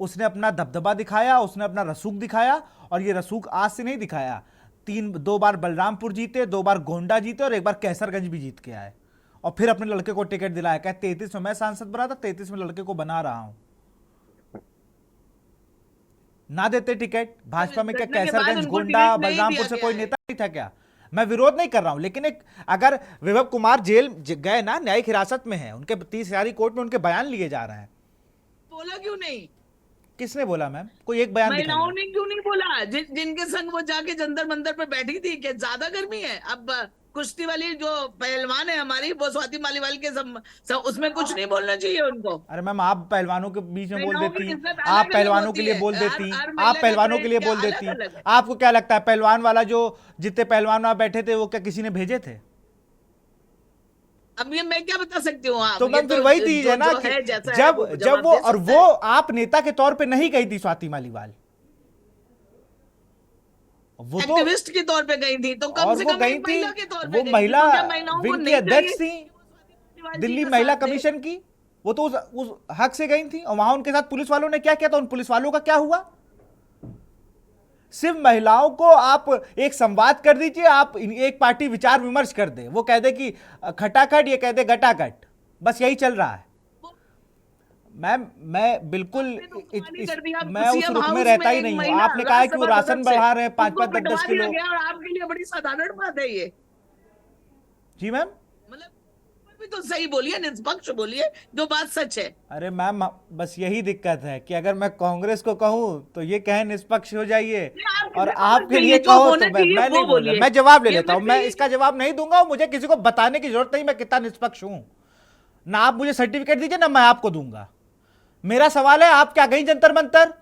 उसने अपना दबदबा दिखाया, उसने अपना रसूख दिखाया, और ये रसूख आज से नहीं दिखाया। 2 बार बलरामपुर जीते, 2 बार गोंडा जीते और 1 बार कैसरगंज भी जीत के आए, और फिर अपने लड़के को टिकट दिलाया। क्या 33 में मैं सांसद बना था, 33 में लड़के को बना रहा हूं। ना देते टिकट भाजपा में, क्या घटना के बाद कैसरगंज, उनको गोंडा, टिकट नहीं बलरामपुर दिया से गया कोई है। नेता नहीं था क्या? मैं विरोध नहीं कर रहा हूं, लेकिन एक अगर विभव कुमार जेल गए ना, न्यायिक हिरासत में है, उनके 30 कोर्ट में उनके बयान लिए जा रहे हैं। बोला क्यों नहीं? किसने बोला मैम? कोई एक बयान महिलाओं दिखाइए। ने क्यों नहीं बोला? जिनके संग वो जाके जंतर मंतर पे बैठी थी, कि ज्यादा गर्मी है? अब कुश्ती वाली जो पहलवान है हमारी, वो स्वाति मालीवाल के उसमें कुछ नहीं बोलना चाहिए उनको? अरे मैम, आप पहलवानों के बीच में बोल महिलाओं की देती, इज्जत आप अलग अलग पहलवानों होती के लिए है। बोल देती, हर आप महिला का पहलवानों के लिए क्रेज बोल अलग देती। अलग है। आपको क्या लगता है पहलवान वाला जो जितने पहलवान वहां बैठे थे वो क्या किसी ने भेजे थे? अब ये मैं क्या बता सकती हूँ? आप तो ये मैम फिर वही चीज है ना जो कि है, जैसा है, जब वो जब जवाब वो दे और सकता वो है। आप नेता के तौर पे नहीं गई थी स्वाति मालीवाल, वो तो एक्टिविस्ट के तौर पे गई थी, तो कम और से वो कम गई एक थी, महिला के तौर पे वो गई थी। महिला तो क्या महिलाओं को विंग की नहीं अध्यक्ष चाहिए थी कि वो स्वाति मालीवाल जी दिल्ली का महिला साथ दें? कमीशन की। वो तो उस हक से गई थी, और वहां उनके साथ पुलिस वालों ने क्या किया था, उन पुलिस वालों का क्या हुआ? सिर्फ महिलाओं को आप एक संवाद कर दीजिए, आप एक पार्टी विचार विमर्श कर दे, वो कह दे कि खटाखट, ये कह दे गटाखट, बस यही चल रहा है। मैम मैं बिल्कुल मैं उस रुख में रहता ही नहीं हूं। आपने कहा कि वो राशन बढ़ा रहे हैं 5-5, 10-10 किलो। और आपके लिए बड़ी साधारण बात है ये। जी मैम, मतलब भी तो सही बोलिए, निष्पक्ष बोलिए, जो बात सच है। अरे मैम बस यही दिक्कत है कि अगर मैं कांग्रेस को कहूं तो ये कहे निष्पक्ष हो जाइए, और आपके लिए कहो तो मैं नहीं बोल रहा। मैं जवाब ले लेता हूं, मैं इसका जवाब नहीं दूंगा, और मुझे किसी को बताने की जरूरत नहीं मैं कितना निष्पक्ष हूं। ना आप मुझे सर्टिफिकेट दीजिए, ना मैं आपको दूंगा। मेरा सवाल है, आप क्या गई जंतर मंतर?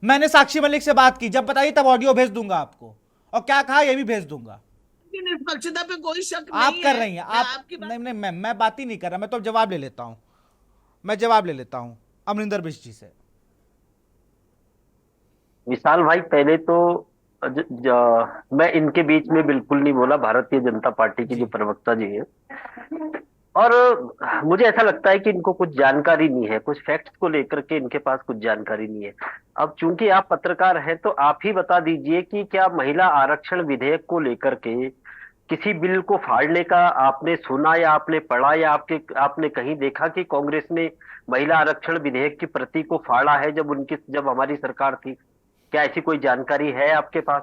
मैंने साक्षी मलिक से बात की, जब बताइए तब ऑडियो भेज दूंगा आपको, और क्या कहा ये भी भेज दूंगा। निष्पक्षता पे कोई शक आप नहीं कर है। रही हैं, मैं आप आपकी बात नहीं नहीं मैं बात ही नहीं कर रहा, मैं तो अब जवाब ले लेता हूं। मैं जवाब ले लेता हूं अमरिंदर बिष्ट जी से। विशाल भाई, पहले तो मैं इनके बीच में बिल्कुल नहीं बोला, भारतीय जनता पार्टी की जी। जो प्रवक्ता जी है, और मुझे ऐसा लगता है कि इनको कुछ जानकारी नहीं है, कुछ फैक्ट्स को लेकर के इनके पास कुछ जानकारी नहीं है। अब चूंकि आप पत्रकार हैं तो आप ही बता दीजिए कि क्या महिला आरक्षण विधेयक को लेकर के किसी बिल को फाड़ने का आपने सुना, या आपने पढ़ा, या आपने कहीं देखा कि कांग्रेस ने महिला आरक्षण विधेयक की प्रति को फाड़ा है जब हमारी सरकार थी? क्या ऐसी कोई जानकारी है आपके पास?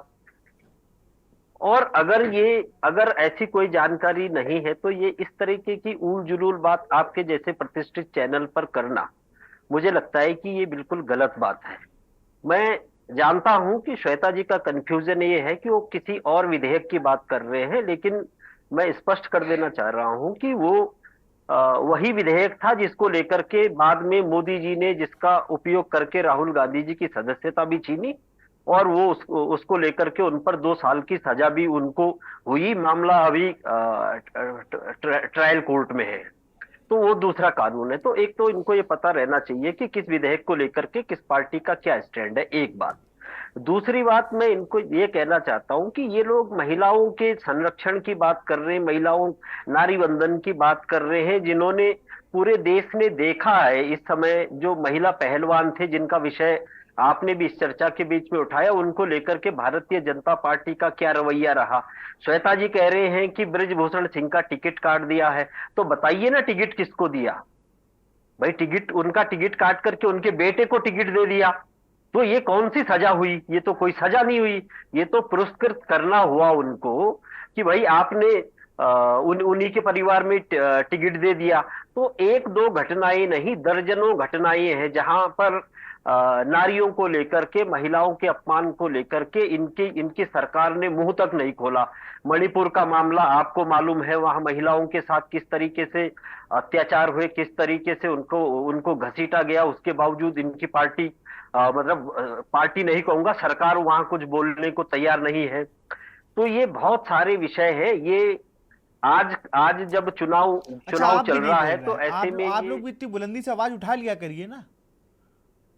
और अगर ऐसी कोई जानकारी नहीं है तो ये इस तरीके की ऊल जुलूल बात आपके जैसे प्रतिष्ठित चैनल पर करना, मुझे लगता है कि ये बिल्कुल गलत बात है। मैं जानता हूं कि श्वेता जी का कंफ्यूजन ये है कि वो किसी और विधेयक की बात कर रहे हैं, लेकिन मैं स्पष्ट कर देना चाह रहा हूं कि वो वही विधेयक था जिसको लेकर के बाद में मोदी जी ने, जिसका उपयोग करके राहुल गांधी जी की सदस्यता भी छीनी, और वो उसको लेकर के उन पर 2 साल की सजा भी उनको हुई। मामला अभी ट्रायल कोर्ट में है, तो वो दूसरा कानून है। तो एक तो इनको ये पता रहना चाहिए कि किस विधेयक को लेकर के किस पार्टी का क्या स्टैंड है, एक बात। दूसरी बात, मैं इनको ये कहना चाहता हूं कि ये लोग महिलाओं के संरक्षण की बात कर रहे हैं, महिलाओं नारी वंदन की बात कर रहे हैं, जिन्होंने पूरे देश में देखा है इस समय जो महिला पहलवान थे, जिनका विषय आपने भी इस चर्चा के बीच में उठाया, उनको लेकर के भारतीय जनता पार्टी का क्या रवैया रहा। श्वेता जी कह रहे हैं कि बृजभूषण सिंह का टिकट काट दिया है, तो बताइए ना टिकट किसको दिया भाई? उनका टिकट काट करके उनके बेटे को टिकट दे दिया, तो ये कौन सी सजा हुई? ये तो कोई सजा नहीं हुई, ये तो पुरस्कृत करना हुआ उनको कि भाई आपने उन्हीं के परिवार में टिकट दे दिया। तो 1-2 घटनाएं नहीं, दर्जनों घटनाएं हैं जहां पर नारियों को लेकर के, महिलाओं के अपमान को लेकर के इनकी सरकार ने मुंह तक नहीं खोला। मणिपुर का मामला आपको मालूम है, वहां महिलाओं के साथ किस तरीके से अत्याचार हुए, किस तरीके से उनको घसीटा गया, उसके बावजूद इनकी पार्टी पार्टी नहीं कहूंगा, सरकार वहां कुछ बोलने को तैयार नहीं है। तो ये बहुत सारे विषय है। ये आज आज जब चुनाव अच्छा, चुनाव आप भी चल नहीं रहा बोल है रहे तो हैं। ऐसे में आप ये लोग भी इतनी बुलंदी से आवाज उठा लिया करिए ना।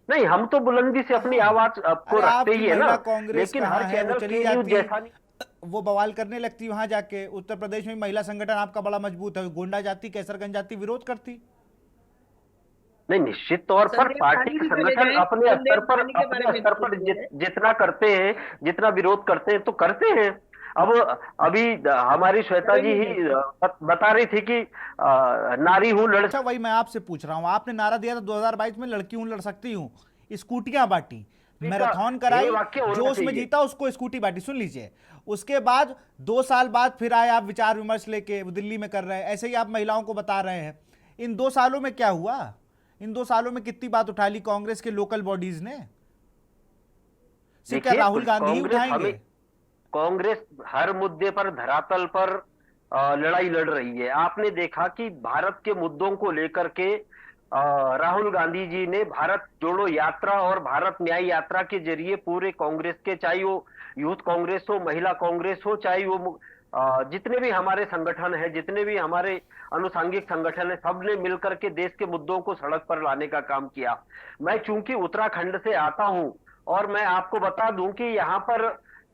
नहीं, हम तो बुलंदी से अपनी हाँ, आवाज आपको अरे रखते आपकी ही है ना, महिला कांग्रेस लेकिन कहाँ हर है? वो चैनल चली के न्यूज जाती, जैसा नहीं। वो बवाल करने लगती वहां जाके। उत्तर प्रदेश में महिला संगठन आपका बड़ा मजबूत है, गोंडा जाति, कैसरगंज जाति विरोध करती। नहीं, निश्चित तौर पर संदेश पार्टी खानी के भी चले संगठन जाएं, संदेश खानी के बारे अपने में स्तर कुछ पर बोल रहे हैं। जितना करते हैं, जितना विरोध करते हैं तो करते हैं। अब अभी हमारी श्वेता जी करेंगे ही कैसे? बता रही थी कि नारी हूं लड़। अच्छा, वही मैं आपसे पूछ रहा हूँ। आपने नारा दिया था 2022 में, लड़की हूं लड़ सकती हूँ, स्कूटियां बांटी, का मैराथन ध्येय कराई, वाक्य होना जो उसमें चाहिए। जीता उसको स्कूटी बांटी। सुन लीजिए, उसके बाद 2 साल बाद फिर आए आप विचार विमर्श लेके, वो दिल्ली में कर रहे हैं, ऐसे ही आप महिलाओं को बता रहे हैं। इन 2 सालों में क्या हुआ? इन 2 सालों में कितनी बात उठा ली कांग्रेस के लोकल बॉडीज ने? सिर्फ क्या देखिए, राहुल गांधी ही कांग्रेस उठाएंगे? कांग्रेस हर मुद्दे पर धरातल पर लड़ाई लड़ रही है। आपने देखा कि भारत के मुद्दों को लेकर के राहुल गांधी जी ने भारत जोड़ो यात्रा और भारत न्याय यात्रा के जरिए पूरे कांग्रेस के, चाहे वो यूथ कांग्रेस हो, महिला कांग्रेस हो, चाहे वो जितने भी हमारे संगठन है, जितने भी हमारे अनुसांगिक संगठन है, सबने मिलकर के देश के मुद्दों को सड़क पर लाने का काम किया। मैं चूंकि उत्तराखंड से आता हूं और मैं आपको बता दूं कि यहाँ पर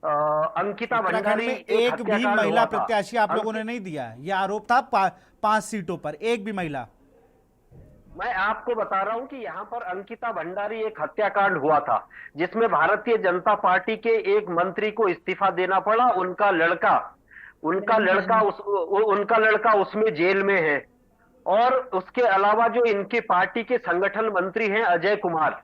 अंकिता उत्तराखंड भंडारी में एक एक भी हत्याकांड महिला हुआ था। प्रत्याशी आप लोगों ने नहीं दिया, यह आरोप था। 5 सीटों पर एक भी महिला। मैं आपको बता रहा हूं कि यहाँ पर अंकिता भंडारी एक हत्याकांड हुआ था, जिसमें भारतीय जनता पार्टी के एक मंत्री को इस्तीफा देना पड़ा। उनका लड़का उसमें जेल में है। और उसके अलावा जो इनके पार्टी के संगठन मंत्री हैं अजय कुमार,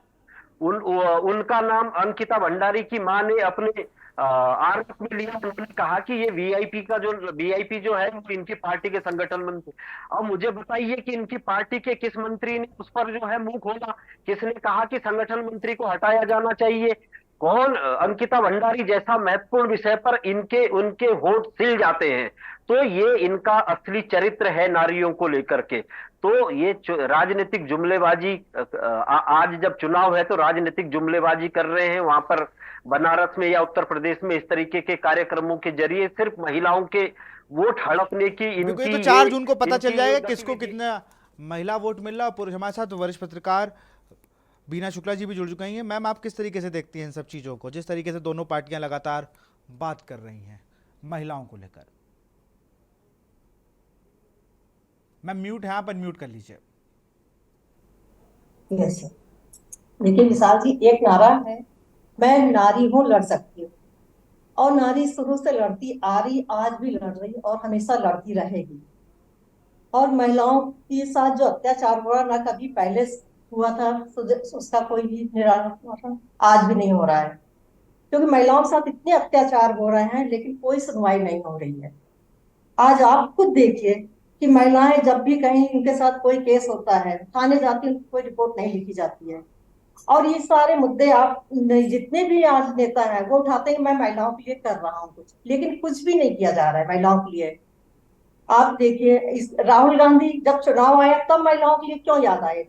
उनका नाम अंकिता भंडारी की मां ने अपने आरोप में लिया। उन्होंने कहा कि ये वीआईपी जो है वो इनकी पार्टी के संगठन मंत्री। अब मुझे बताइए कि इनकी पार्टी के किस मंत्री ने उस पर जो है मुंह खोला? किसने कहा कि संगठन मंत्री को हटाया जाना चाहिए? कौन? अंकिता भंडारी जैसा महत्वपूर्ण विषय पर इनके उनके वोट सिल जाते हैं। तो ये इनका असली चरित्र है नारियों को लेकर के। तो ये राजनीतिक जुमलेबाजी, आज जब चुनाव है तो राजनीतिक जुमलेबाजी कर रहे हैं वहां पर बनारस में या उत्तर प्रदेश में। इस तरीके के कार्यक्रमों के जरिए सिर्फ महिलाओं के वोट हड़पने की बिल्कुल, ये इनकी तो 4 जून को पता इनकी चल जाएगा ये किसको गतिविधि। कितना महिला वोट मिल रहा है। और हमारे साथ वरिष्ठ पत्रकार बीना शुक्ला जी भी जुड़ चुके हैं। मैम, आप किस तरीके से देखती हैं इन सब चीज़ों को, जिस तरीके से दोनों पार्टियां लगातार बात कर रही हैं महिलाओं को लेकर? मैम म्यूट है, आप अनम्यूट कर लीजिए। Yes sir. देखिए विशाल जी, एक नारा है, मैं नारी हूँ लड़ सकती हूँ। और नारी शुरू से लड़ती आ रही, आज भी लड़ रही और हमेशा लड़ती रहेगी। और महिलाओं के साथ जो अत्याचार हुआ ना कभी पहले हुआ था, उसका कोई भी निराकरण आज भी नहीं हो रहा है। क्योंकि महिलाओं के साथ इतने अत्याचार हो रहे हैं लेकिन कोई सुनवाई नहीं हो रही है। आज आप खुद देखिए कि महिलाएं जब भी कहीं इनके साथ कोई केस होता है, थाने जाती है, उनको कोई रिपोर्ट नहीं लिखी जाती है। और ये सारे मुद्दे आप जितने भी आज नेता हैं वो उठाते हैं, मैं महिलाओं के लिए कर रहा हूँ कुछ, लेकिन कुछ भी नहीं किया जा रहा है महिलाओं के लिए। आप देखिए, इस राहुल गांधी जब चुनाव आया तब महिलाओं के लिए क्यों याद आए,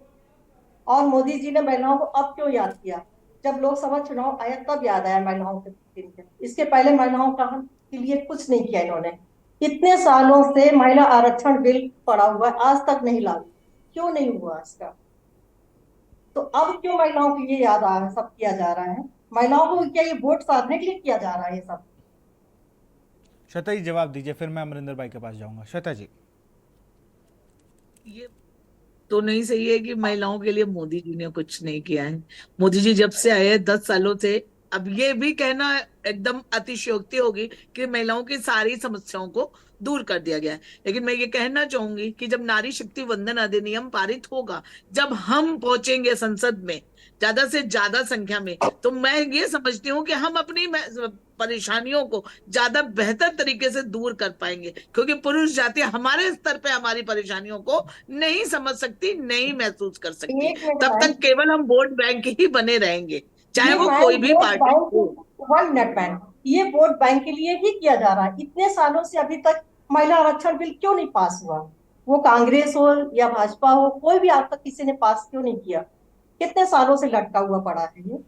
और मोदी जी ने महिलाओं को अब क्यों याद किया? जब लोकसभा चुनाव आया तब याद आया महिलाओं के। इसके पहले महिलाओं का के लिए कुछ नहीं किया इन्होंने। इतने सालों से महिला आरक्षण बिल पड़ा हुआ है, आज तक नहीं लागू। क्यों नहीं हुआ इसका? तो अब क्यों महिलाओं के लिए याद आ सब किया जा रहा है? महिलाओं को क्या ये वोट साधने के लिए किया जा रहा है ये सब? श्वेता जी जवाब दीजिए, फिर मैं अमरिंदर भाई के पास जाऊंगा। श्वेता जी। ये तो नहीं सही है कि महिलाओं के लिए मोदी जी ने कुछ नहीं किया है। मोदी जी जब से आए 10 सालों से, अब ये भी कहना एकदम अतिशयोक्ति होगी कि महिलाओं की सारी समस्याओं को दूर कर दिया गया है। लेकिन मैं ये कहना चाहूंगी कि जब नारी शक्ति वंदन अधिनियम पारित होगा, जब हम पहुंचेंगे संसद में ज्यादा से ज्यादा संख्या में, तो मैं ये समझती हूँ कि हम अपनी परेशानियों को ज्यादा बेहतर तरीके से दूर कर पाएंगे। क्योंकि पुरुष जाति हमारे स्तर पे हमारी परेशानियों को नहीं समझ सकती, नहीं महसूस कर सकती। एक मिनट तब मैम, तक केवल हम वोट बैंक ही बने रहेंगे, चाहे ये वो मैम कोई भी वोट पार्टी बैंक, हो। 1 मिनट मैम, ये वोट बैंक के लिए ही किया जा रहा है। इतने सालों से अभी तक महिला आरक्षण बिल क्यों नहीं पास हुआ? वो कांग्रेस हो या भाजपा हो, कोई भी आज तक किसी ने पास क्यों नहीं किया? कितने सालों से लटका हुआ पड़ा है ये?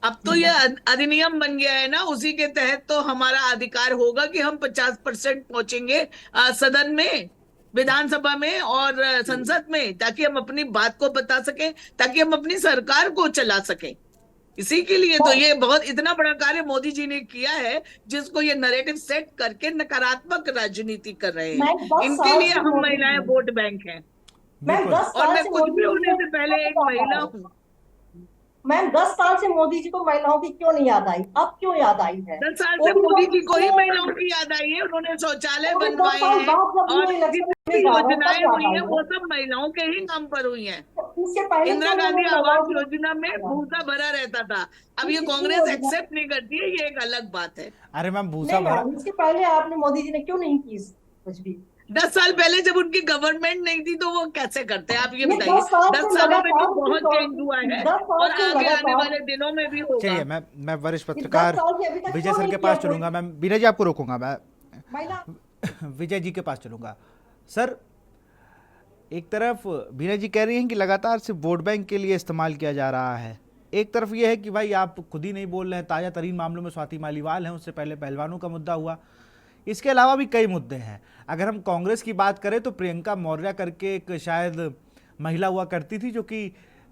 अब तो ये अधिनियम बन गया है ना, उसी के तहत तो हमारा अधिकार होगा कि हम 50% पहुंचेंगे सदन में, विधानसभा में और संसद में, ताकि हम अपनी बात को बता सकें, ताकि हम अपनी सरकार को चला सकें। इसी के लिए तो ये बहुत इतना बड़ा कार्य मोदी जी ने किया है, जिसको ये नैरेटिव सेट करके नकारात्मक राजनीति कर रहे हैं। मैं 10 इनके साल लिए से हम मोदी महिलाएं जी- वोट बैंक हैं। मैं बिल्कुल। 10 और साल मैं से कुछ मोदी भी जी होने को से पहले एक क्यों नहीं याद महिला आई? हूँ। मैम 10 साल से मोदी जी को महिलाओं की क्यों नहीं याद आई? अब क्यों याद आई है? 10 साल वो से भी मोदी जी को ही 10 महिलाओं की याद आई है। उन्होंने शौचालय वो भी 10 बनवाए साल हैं बाद जब और ये इलेक्शन जितनी में भी जा रहे हैं योजनाएं तब याद हुई आई हैं है। वो सब महिलाओं के ही नाम पर हुई हैं। इससे पहले इंदिरा क्यों गांधी उन्होंने आवास महिलाओं योजना में की- भूसा भरा रहता था। अब ये कितनी कांग्रेस योजना- एक्सेप्ट नहीं करती है, ये एक अलग बात है। अरे मैम भूसा नहीं भरा, मैम, इसके पहले आपने मोदी जी ने क्यों नहीं की कुछ भी? 10 साल पहले जब उनकी गवर्नमेंट नहीं थी तो वो कैसे करते हैं, आप ये ये बताइए। 10 साल 10 से सालों में तो लगातार बहुत उनकी चेंज हुआ है 10 साल और से आगे आने लगातार- वाले दिनों में भी होगा। चलिए मैं वरिष्ठ ये 10 पत्रकार साल से अभी तक विजय क्यों सर नहीं के किया पास कोई? चलूंगा। मैं विनय जी आपको रोकूंगा, मैं महिला विजय जी के पास चलूंगा। सर, एक तरफ बीना जी कह रही हैं कि लगातार सिर्फ वोट बैंक के लिए इस्तेमाल किया जा रहा है, एक तरफ ये है कि भाई आप खुद ही नहीं बोल रहे हैं, ताज़ा तरीन मामलों में स्वाति मालीवाल हैं, उससे पहले पहलवानों का मुद्दा हुआ, इसके अलावा भी कई मुद्दे हैं। अगर हम कांग्रेस की बात करें तो प्रियंका मौर्य करके एक शायद महिला हुआ करती थी जो कि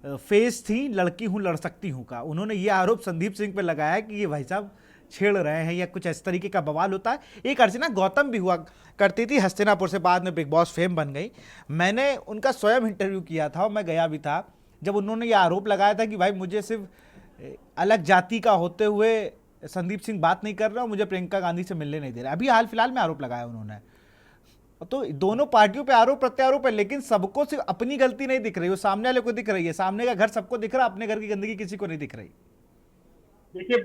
फेस थी लड़की हूँ लड़ सकती हूँ का, उन्होंने ये आरोप संदीप सिंह पे लगाया कि ये भाई साहब छेड़ रहे हैं या कुछ इस तरीके का बवाल होता है। एक अर्चना गौतम भी हुआ करती थी हस्तिनापुर से, बाद में बिग बॉस फेम बन गई। मैंने उनका स्वयं इंटरव्यू किया था और मैं गया भी था जब उन्होंने ये आरोप लगाया था कि भाई मुझे सिर्फ अलग जाति का होते हुए संदीप सिंह बात नहीं कर रहा और मुझे प्रियंका गांधी से मिलने नहीं दे रहा। अभी हाल फिलहाल में आरोप लगाया उन्होंने। तो दोनों पार्टियों पे आरोप प्रत्यारोप है, लेकिन सबको सिर्फ अपनी गलती नहीं दिख रही, वो सामने वाले को दिख रही है। सामने का घर सबको दिख रहा, अपने घर की गंदगी किसी को नहीं दिख रही। देखिए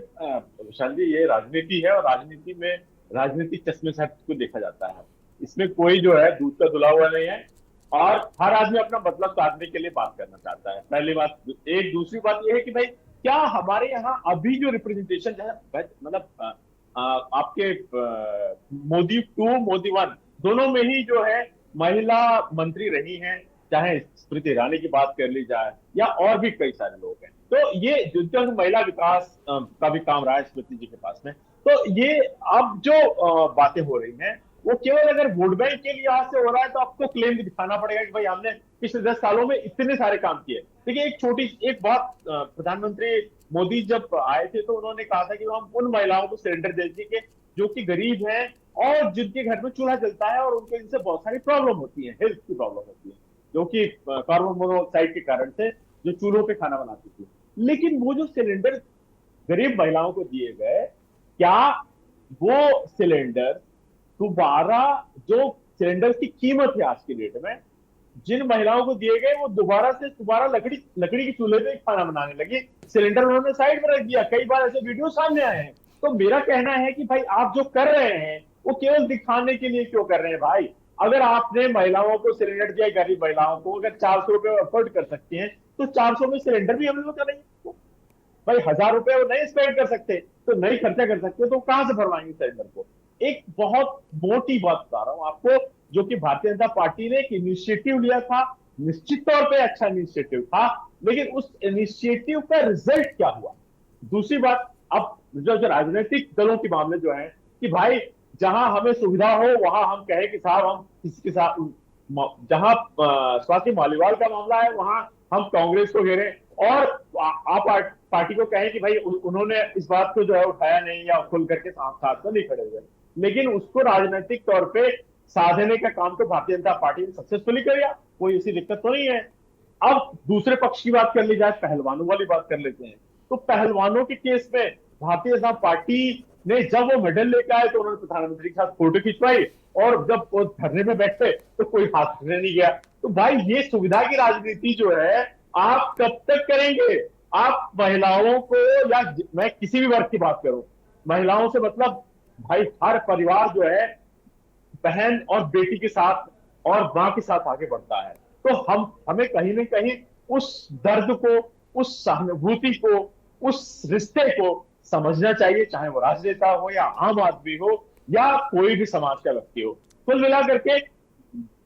विशाल जी, ये राजनीति है और राजनीति में राजनीतिक चश्मे से को देखा जाता है। इसमें कोई जो है दूध का धुला हुआ नहीं है और हर आदमी अपना मतलब काटने के लिए बात करना चाहता है, पहली बात। एक दूसरी बात यह है कि भाई क्या हमारे यहाँ अभी जो रिप्रेजेंटेशन है, मतलब आपके मोदी 2 मोदी 1 दोनों में ही जो है महिला मंत्री रही हैं, चाहे स्मृति ईरानी की बात कर ली जाए या और भी कई सारे लोग हैं। तो ये जो महिला विकास का भी काम रहा है स्मृति जी के पास में। तो ये अब जो बातें हो रही हैं वो केवल अगर वोट बैंक के लिहाज से हो रहा है तो आपको क्लेम भी दिखाना पड़ेगा कि भाई हमने पिछले 10 सालों में इतने सारे काम किए। देखिए एक बात, प्रधानमंत्री मोदी जब आए थे तो उन्होंने कहा था कि हम उन महिलाओं को सिलेंडर दे देंगे जो कि गरीब हैं और जिनके घर में चूल्हा जलता है और उनको इनसे बहुत सारी प्रॉब्लम होती है, हेल्थ की प्रॉब्लम होती है, जो कि कार्बन मोनोऑक्साइड के कारण से जो चूल्हों पे खाना बनाती थी। लेकिन वो जो सिलेंडर गरीब महिलाओं को दिए गए, क्या वो सिलेंडर दोबारा, जो सिलेंडर की कीमत है आज की डेट में, जिन महिलाओं को दिए गए वो दोबारा से दोबारा लकड़ी के चूल्हे पे खाना बनाने लगी, सिलेंडर उन्होंने साइड में रख दिया। कई बार ऐसे वीडियो सामने आए हैं। तो मेरा कहना है कि भाई आप जो कर रहे हैं वो केवल दिखाने के लिए क्यों कर रहे हैं भाई? अगर आपने महिलाओं को सिलेंडर दिया, गरीब महिलाओं को अगर 400 रुपए अफोर्ड कर सकती हैं तो 400 में सिलेंडर भी हम लोग करेंगे। भाई 1000 रुपए वो नहीं स्पेंड कर सकते तो नहीं खर्चा कर सकते तो कहां से भरवाएंगे सिलेंडर को? एक बहुत मोटी बात बता रहा हूं आपको, जो कि भारतीय जनता पार्टी ने एक इनिशिएटिव लिया था, निश्चित तौर पे अच्छा इनिशिएटिव था, लेकिन उस इनिशिएटिव का रिजल्ट क्या हुआ? दूसरी बात, अब जो राजनीतिक दलों के मामले जो है कि भाई जहां हमें सुविधा हो वहां हम कहें कि साहब हम किसके साथ, जहां स्वाति मालीवाल का मामला है वहां हम कांग्रेस को घेरें और आप पार्टी को कहें कि भाई उन्होंने इस बात को जो है उठाया नहीं या खुल करके साथ में नहीं खड़े हुए। लेकिन उसको राजनीतिक तौर पे साधने का काम तो भारतीय जनता पार्टी ने सक्सेसफुली किया, कोई ऐसी दिक्कत तो नहीं है। अब दूसरे पक्ष की बात कर ली जाए, पहलवानों वाली बात कर लेते हैं। तो पहलवानों के केस में भारतीय जनता पार्टी ने जब वो मेडल लेकर आए तो उन्होंने प्रधानमंत्री के साथ फोटो खिंचवाई और जब वो धरने में बैठे तो कोई हाथ धरने नहीं गया। तो भाई ये सुविधा की राजनीति जो है आप कब तक करेंगे? आप महिलाओं को, या मैं किसी भी वर्ग की बात करूं, महिलाओं से मतलब भाई हर परिवार जो है बहन और बेटी के साथ और मां के साथ आगे बढ़ता है। तो हमें कहीं ना कहीं उस दर्द को, उस सहानुभूति को, उस रिश्ते को समझना चाहिए, चाहे वो राजनेता हो या आम आदमी हो या कोई भी समाज का व्यक्ति हो। कुल मिलाकर के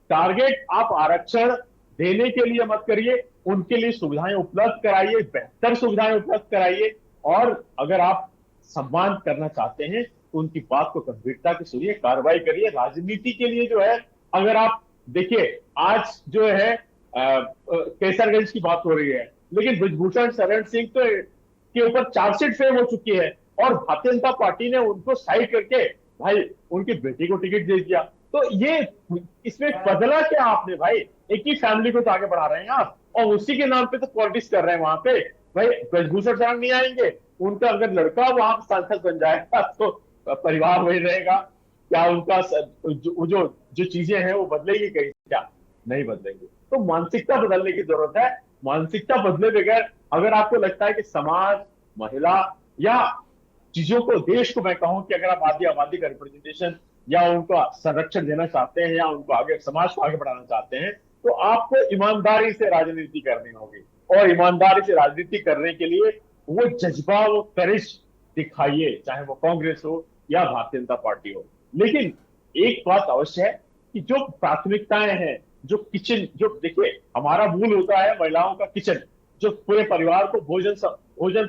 टारगेट आप आरक्षण देने के लिए मत करिए, उनके लिए सुविधाएं उपलब्ध कराइए, बेहतर सुविधाएं उपलब्ध कराइए और अगर आप सम्मान करना चाहते हैं तो उनकी बात को गंभीरता से सुनिए, कार्रवाई करिए। राजनीति के लिए जो है, अगर आप देखिए, आज जो है केसरगंज की बात हो रही है, लेकिन ब्रजभूषण शरण सिंह तो के ऊपर चार्जशीट फ्रेम हो चुकी है और भारतीय जनता पार्टी ने उनको साइड करके भाई उनकी बेटी को टिकट दे दिया। तो ये इसमें बदला क्या आपने भाई? एक ही फैमिली को तो आगे बढ़ा रहे हैं आप, और उसी के नाम पे तो पॉलिटिक्स कर रहे हैं वहां पे। भाई ब्रजभूषण शरण नहीं आएंगे, उनका अगर लड़का वहां सांसद बन जाएगा तो परिवार वही रहेगा क्या? उनका जो जो जो चीजें हैं वो बदलेगी कहीं? क्या नहीं बदलेंगे। तो मानसिकता बदलने की जरूरत है। मानसिकता बदले बगैर अगर आपको लगता है कि समाज, महिला या चीजों को, देश को मैं कहूं कि अगर आप आदि आबादी का रिप्रेजेंटेशन या उनका संरक्षण देना चाहते हैं या उनको आगे, समाज को आगे बढ़ाना चाहते हैं, तो आपको ईमानदारी से राजनीति करनी होगी। और ईमानदारी से राजनीति करने के लिए वो जज्बा, वो करिश दिखाइए, चाहे वो कांग्रेस हो या भारतीय जनता पार्टी हो। लेकिन एक बात अवश्य है कि जो प्राथमिकताएं हैं, जो किचन, जो देखिए हमारा मूल होता है महिलाओं का किचन, जो पूरे परिवार को भोजन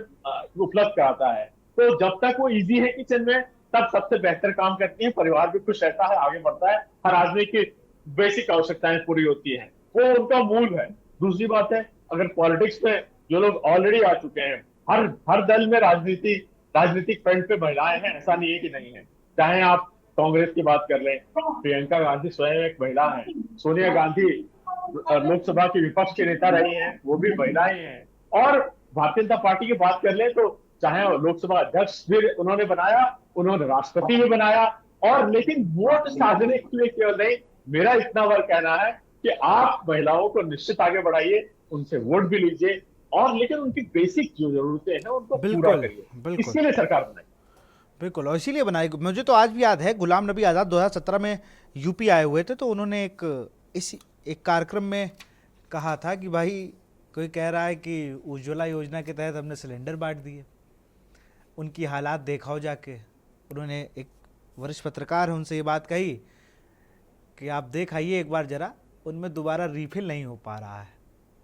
उपलब्ध कराता है। तो जब तक वो इजी है किचन में, तब सबसे बेहतर काम करती है, परिवार भी खुश रहता है, आगे बढ़ता है, हर आदमी की बेसिक आवश्यकताएं पूरी होती हैं, वो उनका मूल है। दूसरी बात है, अगर पॉलिटिक्स में जो लोग ऑलरेडी आ चुके हैं, हर दल में राजनीतिक फ्रंट पे महिलाएं हैं, ऐसा नहीं है कि नहीं है। चाहे आप कांग्रेस की बात कर लें, प्रियंका गांधी स्वयं एक महिला है, सोनिया गांधी लोकसभा के विपक्ष के नेता रही हैं, वो भी महिलाएं हैं। और भारतीय जनता पार्टी की बात कर लें तो चाहे लोकसभा अध्यक्ष भी उन्होंने बनाया, उन्होंने राष्ट्रपति भी बनाया। और लेकिन वोट साधने के लिए केवल नहीं, मेरा इतना बार कहना है कि आप महिलाओं को निश्चित आगे बढ़ाइए, उनसे वोट भी लीजिए, और लेकिन उनकी बेसिक जो जरूरतें हैं उनको पूरा करिए। इसके लिए सरकार बनाई। बिल्कुल, और इसीलिए बनाई। मुझे तो आज भी याद है, गुलाम नबी आज़ाद 2017 में यूपी आए हुए थे, तो उन्होंने एक कार्यक्रम में कहा था कि भाई कोई कह रहा है कि उज्ज्वला योजना के तहत हमने सिलेंडर बांट दिए। उनकी हालात देखाओ जाके। उन्होंने, एक वरिष्ठ पत्रकार है, उनसे ये बात कही कि आप देख आइए एक बार ज़रा, उनमें दोबारा रिफिल नहीं हो पा रहा है।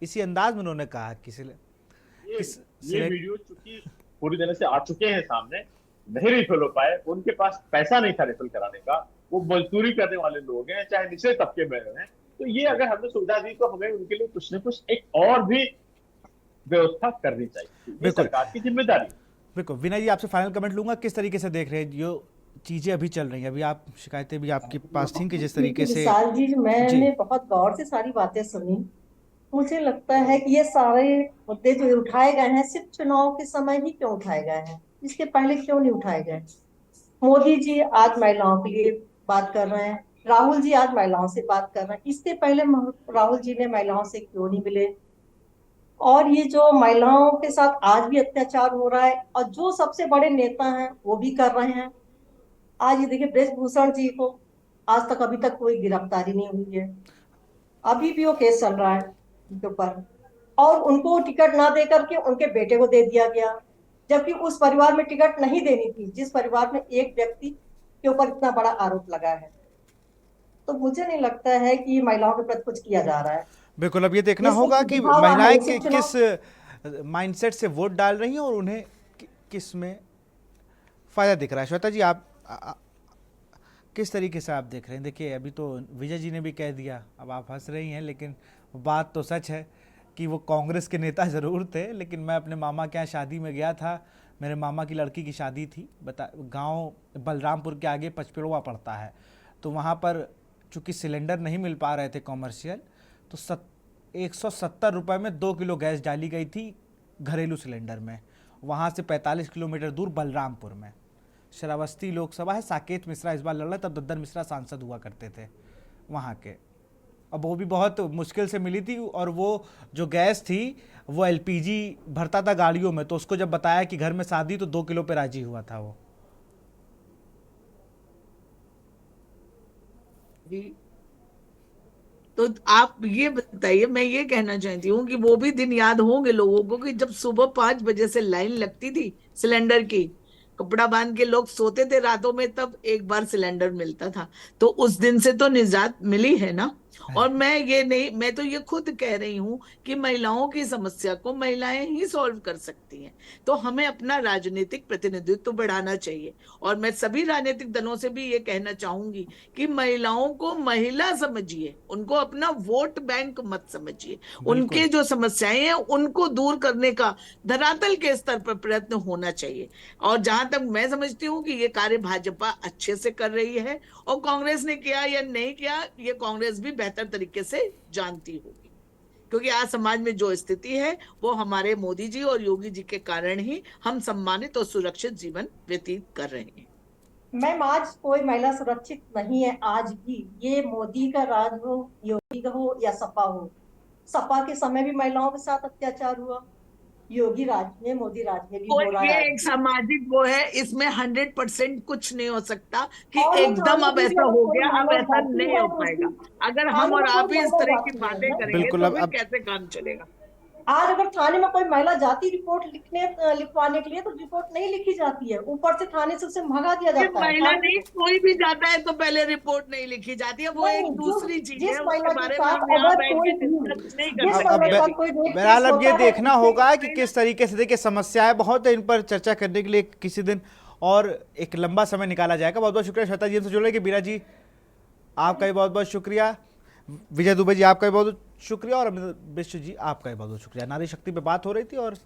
इसी अंदाज में उन्होंने कहा कि ये वीडियो चूंकि पूरी तरह से आ चुके हैं सामने, नहीं रिफिल हो पाए, उनके पास पैसा नहीं था रिफिल कराने का, वो मजदूरी करने वाले लोग हैं, चाहे निचले तबके में हैं। तो ये अगर हमने सुविधा दी तो हमें उनके लिए कुछ न कुछ एक और भी व्यवस्था करनी चाहिए, ये सरकार की जिम्मेदारी। बिल्कुल। विनय जी, आपसे फाइनल कमेंट लूंगा, किस तरीके से देख रहे हैं जो चीजें अभी चल रही हैं? अभी आप शिकायतें भी आपके पास थी कि जिस तरीके से विशाल जी, मैंने बहुत गौर से सारी बातें सुनी। मुझे लगता है कि ये सारे मुद्दे जो उठाए गए हैं सिर्फ चुनाव के समय ही क्यों उठाए गए हैं, इसके पहले क्यों नहीं उठाए गए? मोदी जी आज महिलाओं के लिए बात कर रहे हैं, राहुल जी आज महिलाओं से बात कर रहे हैं, इससे पहले राहुल जी ने महिलाओं से क्यों नहीं मिले? और ये जो महिलाओं के साथ आज भी अत्याचार हो रहा है और जो सबसे बड़े नेता हैं वो भी कर रहे हैं। आज ये देखिए, ब्रजभूषण जी को आज तक अभी तक कोई गिरफ्तारी नहीं हुई है, अभी भी वो केस चल रहा है उनके ऊपर, और उनको टिकट ना दे करके उनके बेटे को दे दिया गया, जबकि उस परिवार में टिकट नहीं देनी थी जिस परिवार में एक व्यक्ति के ऊपर इतना बड़ा आरोप लगा है। तो मुझे नहीं लगता है कि महिलाओं के प्रति कुछ किया जा रहा है। बिल्कुल, अब ये देखना होगा कि महिलाएं किस माइंडसेट से वोट डाल रही हैं और उन्हें किस में फायदा दिख रहा है। श्वेता जी, आप किस तरीके से आप देख रहे हैं? देखिए, अभी तो विजय जी ने भी कह दिया, अब आप हंस रही हैं, लेकिन बात तो सच है कि वो कांग्रेस के नेता ज़रूर थे, लेकिन मैं अपने मामा के यहाँ शादी में गया था, मेरे मामा की लड़की की शादी थी, गांव बलरामपुर के आगे पचपेड़वा पड़ता है, तो वहाँ पर चूँकि सिलेंडर नहीं मिल पा रहे थे कॉमर्शियल, तो 170 रुपये में 2 किलो गैस डाली गई थी घरेलू सिलेंडर में। वहाँ से 45 किलोमीटर दूर बलरामपुर में श्रावस्ती लोकसभा है, साकेत मिश्रा इस बार लड़ रहे, तब दद्दन मिश्रा सांसद हुआ करते थे वहाँ के। अब वो भी बहुत मुश्किल से मिली थी, और वो जो गैस थी वो एलपीजी भरता था गाड़ियों में, तो उसको जब बताया कि घर में शादी तो 2 किलो पे राजी हुआ था वो। तो आप ये बताइए, मैं ये कहना चाहती हूँ कि वो भी दिन याद होंगे लोगों को कि जब सुबह 5 बजे से लाइन लगती थी सिलेंडर की, कपड़ा बांध के लोग सोते थे रातों में, तब एक बार सिलेंडर मिलता था। तो उस दिन से तो निजात मिली है ना। और मैं ये नहीं, मैं तो ये खुद कह रही हूं कि महिलाओं की समस्या को महिलाएं ही सॉल्व कर सकती हैं। तो हमें अपना राजनीतिक प्रतिनिधित्व बढ़ाना चाहिए। और मैं सभी राजनीतिक दलों से भी ये कहना चाहूंगी कि महिलाओं को महिला समझिए, उनको अपना वोट बैंक मत समझिए। उनके बिल्कुल। जो समस्याएं हैं उनको दूर करने का धरातल के स्तर पर प्रयत्न होना चाहिए। और जहां तक मैं समझती हूँ कि ये कार्य भाजपा अच्छे से कर रही है, और कांग्रेस ने किया या नहीं किया ये कांग्रेस भी बेहतर तरीके से जानती होगी। क्योंकि आज समाज में जो स्थिति है वो हमारे मोदी जी और योगी जी के कारण ही हम सम्मानित और सुरक्षित जीवन व्यतीत कर रहे हैं। मैम, आज कोई महिला सुरक्षित नहीं है। आज भी ये मोदी का राज हो, योगी का हो या सपा हो, सपा के समय भी महिलाओं के साथ अत्याचार हुआ, योगी राज में, मोदी राज में भी तो हो रहा ये है आज एक भी। सामाजिक वो है, इसमें 100% कुछ नहीं हो सकता कि और वो एकदम थाने अब में भी ऐसा अगर हो कोई गया, अब महिला ऐसा जाती नहीं है हो तो पाएगा। उसकी अगर हम थाने और में आप कोई ही इस महिला तरह की जाती बातें है, करेंगे बिल्कुल। तो अब फिर अब कैसे काम चलेगा। आज अगर थाने में कोई महिला जाती रिपोर्ट लिखवाने के लिए तो रिपोर्ट नहीं लिखी जाती है, ऊपर से थाने से उसे भगा दिया सिर्फ जाता है। महिला नहीं, कोई भी जाता है तो पहले रिपोर्ट नहीं लिखी जाती है, वो नहीं, एक जो दूसरी चीज जिस है, उसके महिला के बारे में साथ हम यहाँ अगर बैठ कोई के भी, डिस्कस नहीं कर जिस अब सकते। महिला के ब- साथ कोई रेप बहरहाल केस अब ये होता है देखना उसे होगा कि किस तरीके से, देखिए समस्याएं बहुत है, इन पर चर्चा करने के लिए किसी दिन और एक लंबा समय निकाला जाएगा। बहुत बहुत शुक्रिया श्वेता जी हमसे जुड़ने के। बीरा जी आपका भी बहुत बहुत शुक्रिया, विजय दुबे जी आपका भी बहुत बहुत शुक्रिया, और अमित मिश्र जी आपका भी बहुत बहुत शुक्रिया। नारी शक्ति पे बात हो रही थी और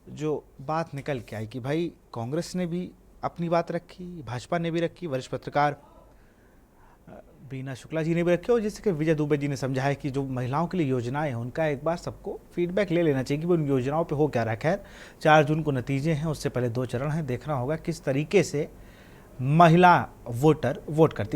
जो बात निकल के आई कि भाई कांग्रेस ने भी अपनी बात रखी, भाजपा ने भी रखी, वरिष्ठ पत्रकार बीना शुक्ला जी ने भी रखे, और जिससे कि विजय दुबे जी ने समझाया कि जो महिलाओं के लिए योजनाएं हैं उनका एक बार सबको फीडबैक ले लेना चाहिए कि वो उन योजनाओं पे हो क्या रहा है। खैर 4 जून को नतीजे हैं, उससे पहले 2 चरण हैं, देखना होगा किस तरीके से महिला वोटर वोट करती